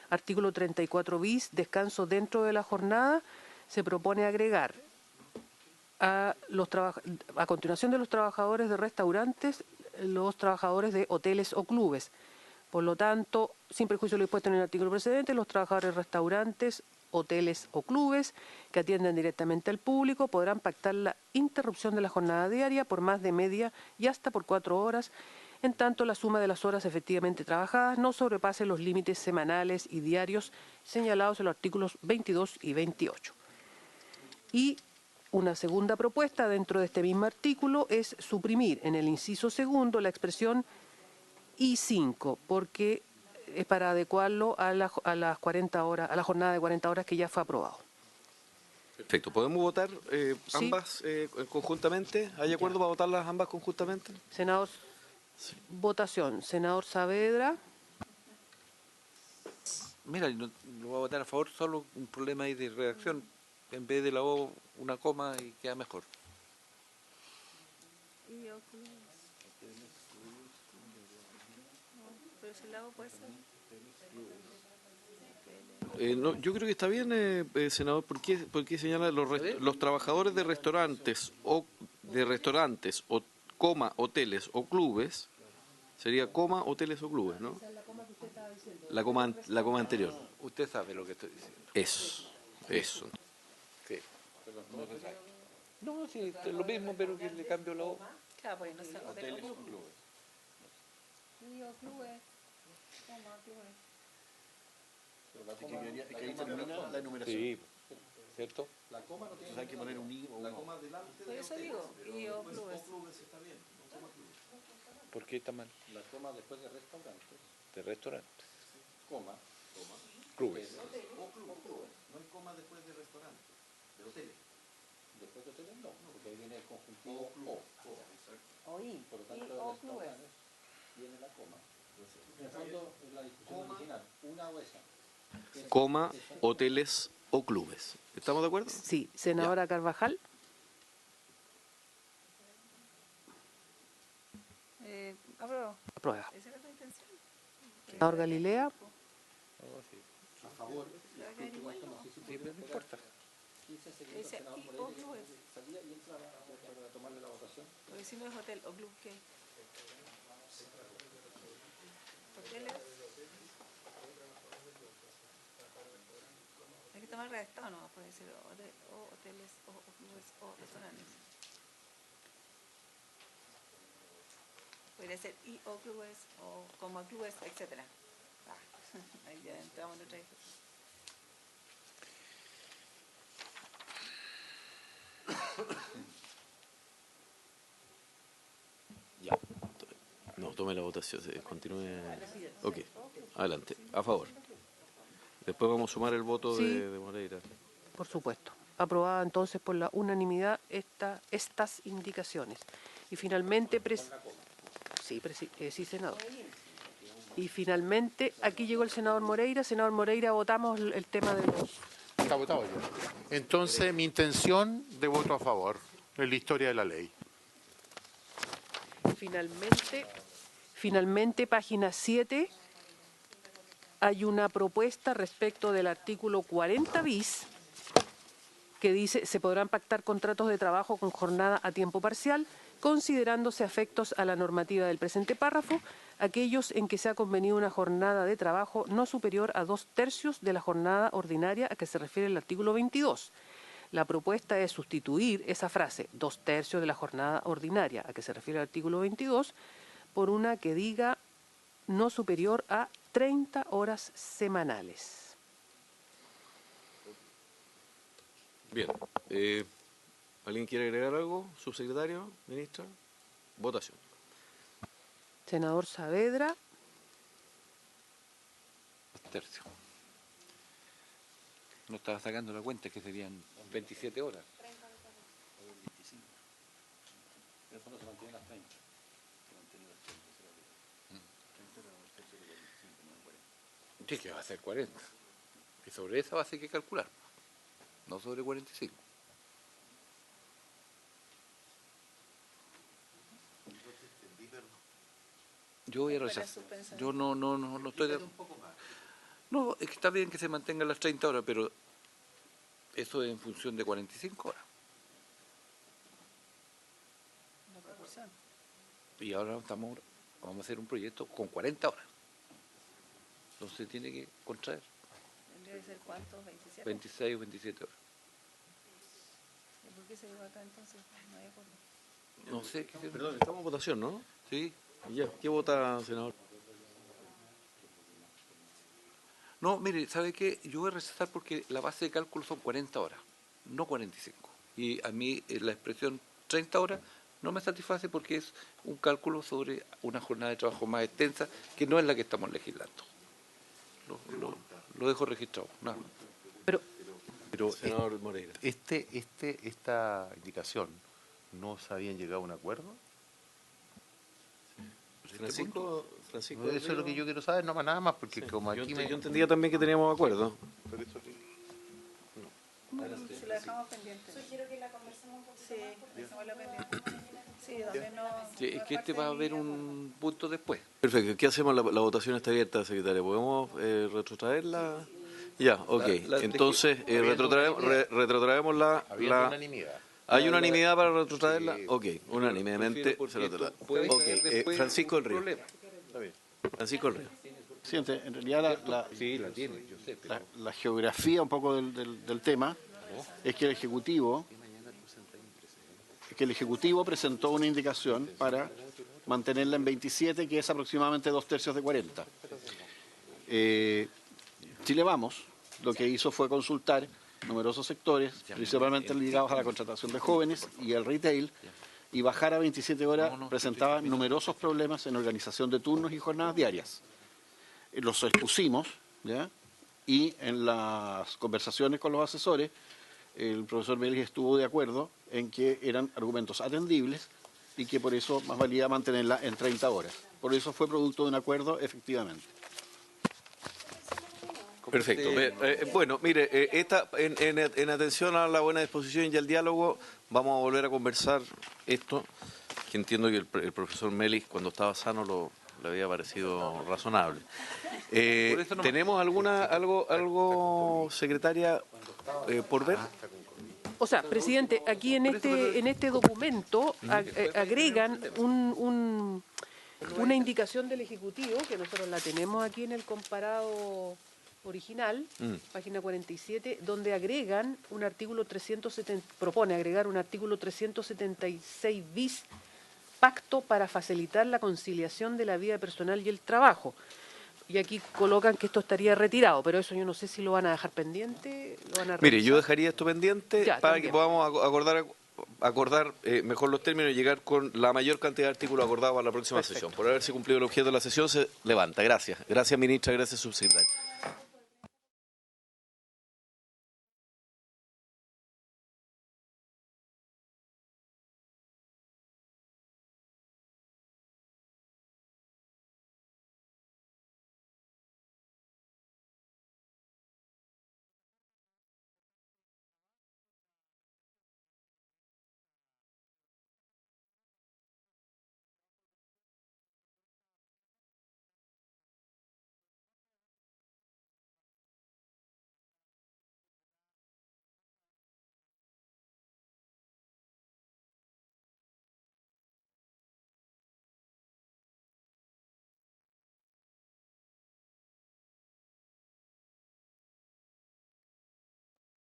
artículo 34 bis, descanso dentro de la jornada. Se propone agregar a continuación de los trabajadores de restaurantes, los trabajadores de hoteles o clubes. Por lo tanto, sin perjuicio de lo dispuesto en el artículo precedente, los trabajadores de restaurantes, hoteles o clubes que atiendan directamente al público podrán pactar la interrupción de la jornada diaria por más de media y hasta por 4 horas, en tanto la suma de las horas efectivamente trabajadas no sobrepase los límites semanales y diarios señalados en los artículos 22 y 28. Y una segunda propuesta dentro de este mismo artículo es suprimir en el inciso segundo la expresión I5, porque es para adecuarlo a las 40 horas, a la jornada de 40 horas que ya fue aprobado. Perfecto. ¿Podemos votar Sí. ambas conjuntamente? ¿Hay acuerdo para votarlas ambas conjuntamente? Senador, votación. Senador Saavedra. Mira, no voy a votar a favor, solo un problema ahí de redacción. En vez de la O, una coma y queda mejor. No, yo creo que está bien, senador. ¿Por qué señala los trabajadores de restaurantes o coma hoteles o clubes? Sería coma hoteles o clubes, ¿no? La coma anterior. Usted sabe lo que estoy diciendo. Eso. Sí. No, sí, es lo mismo, pero que le cambio la O. Claro, pues no sé. Hoteles o clubes. Así que ahí termina la enumeración. Sí, ¿cierto? La coma no tiene, hay que poner un I o una O. Por eso digo, y o clubes. ¿Por qué está mal? La coma después de restaurantes, De restaurantes. coma, clubes. No hay coma después de restaurante, de hoteles. Después de hoteles no, porque ahí viene el conjuntivo O. Por lo tanto, de restaurantes viene la coma. En el fondo, es la discusión original, una o esa. Coma, hoteles o clubes. ¿Estamos de acuerdo? Sí, senadora Carvajal. Apruebo. Aprueba. Esa era tu intención. Senador Galilea. A favor. Sí, pero no importa. 15 segundos, Ese senador y o Moreira, clubes. salía y entra para tomarle la votación. Porque si no es hotel o club, ¿qué? Hoteles. Hay que tomar redactado, no puede ser o hoteles o clubes o restaurantes. Podría ser y o clubes o como clubes, etcétera. Ahí ya entramos en otra discusión. Ya. No, tome la votación. Continúe. Ok. Adelante. A favor. Después vamos a sumar el voto Sí. de Moreira. Por supuesto. Aprobada entonces por la unanimidad estas indicaciones. Y finalmente, sí, senador. Y finalmente, aquí llegó el senador Moreira. Senador Moreira, votamos el tema de los... Está votado ya. Entonces, mi intención de voto a favor es la historia de la ley. Finalmente, página 7, hay una propuesta respecto del artículo 40 bis, que dice, se podrán pactar contratos de trabajo con jornada a tiempo parcial, considerándose afectos a la normativa del presente párrafo, aquellos en que se ha convenido una jornada de trabajo no superior a 2/3 de la jornada ordinaria a que se refiere el artículo 22. La propuesta es sustituir esa frase, 2/3 de la jornada ordinaria a que se refiere el artículo 22, por una que diga no superior a 30 horas semanales. Bien. ¿Alguien quiere agregar algo? ¿Subsecretario? ¿Ministra? Votación. Senador Saavedra. Tercio. No estaba sacando la cuenta, que serían 27 horas. En el fondo se mantiene las 30. Sí, que va a ser 40. Y sobre esa base hay que calcular, no sobre 45. Yo voy a rechazar. Yo no estoy de... No, es que está bien que se mantengan las 30 horas, pero eso es en función de 45 horas. La proporción. Y ahora vamos a hacer un proyecto con 40 horas. Entonces tiene que contraer ¿Tendría que ser cuántos? ¿27? 26 o 27 horas. ¿Y por qué se llegó acá entonces? No hay acuerdo. No sé. Perdón, estamos en votación, ¿no? Sí. Ya. ¿Qué vota, senador? No, mire, ¿sabe qué? Yo voy a rechazar porque la base de cálculo son 40 horas, no 45. Y a mí la expresión 30 horas no me satisface porque es un cálculo sobre una jornada de trabajo más extensa que no es la que estamos legislando. Lo dejo registrado, nada más. Pero Senador Moreira. esta indicación, ¿no se habían llegado a un acuerdo? Francisco Eso es lo que yo quiero saber, no más nada más, porque como aquí yo entendía también que teníamos acuerdo. Si la dejamos pendiente. Sugiero que la conversemos un poquito Sí, más porque dejémosla pendiente. Sí, donde no... Sí, es que este va a haber un punto después. Perfecto. ¿Qué hacemos? La votación está abierta, secretaria. ¿Podemos retrotraerla? Ya, ok. Entonces, retrotraemos había unanimidad. ¿Hay unanimidad para retrotraerla? Sí. Ok, unánimemente Prefiero se retrotrae. puede Ok, traer después Francisco un del Río. problema. Francisco del Río. Presidente, en realidad Sí, la tiene, yo sé. Pero... la geografía un poco del tema es que el Ejecutivo presentó una indicación para mantenerla en 27, que es aproximadamente 2/3 de 40. Chile Vamos lo que hizo fue consultar numerosos sectores, principalmente ligados a la contratación de jóvenes y al retail, y bajar a 27 horas presentaba numerosos problemas en organización de turnos y jornadas diarias. Los expusimos, ¿ya? y en las conversaciones con los asesores, el profesor Melis estuvo de acuerdo en que eran argumentos atendibles y que por eso más valía mantenerla en 30 horas. Por eso fue producto de un acuerdo, efectivamente. Perfecto. Bueno, mire, en atención a la buena disposición y al diálogo, vamos a volver a conversar esto, que entiendo que el profesor Melis, cuando estaba sano, le había parecido razonable. ¿Tenemos algo, secretaria, por ver? O sea, presidente, aquí en este documento agregan una indicación del Ejecutivo, que nosotros la tenemos aquí en el comparado original, página 47, donde agregan un artículo 370, propone agregar un artículo 376 bis, pacto para facilitar la conciliación de la vida personal y el trabajo. Y aquí colocan que esto estaría retirado, pero eso yo no sé si lo van a dejar pendiente, lo van a Mire, yo dejaría esto pendiente ya, para también, que podamos acordar mejor los términos y llegar con la mayor cantidad de artículos acordados a la próxima sesión. Por haberse cumplido el objeto de la sesión, se levanta. Gracias. Gracias, ministra. Gracias, subsecretario.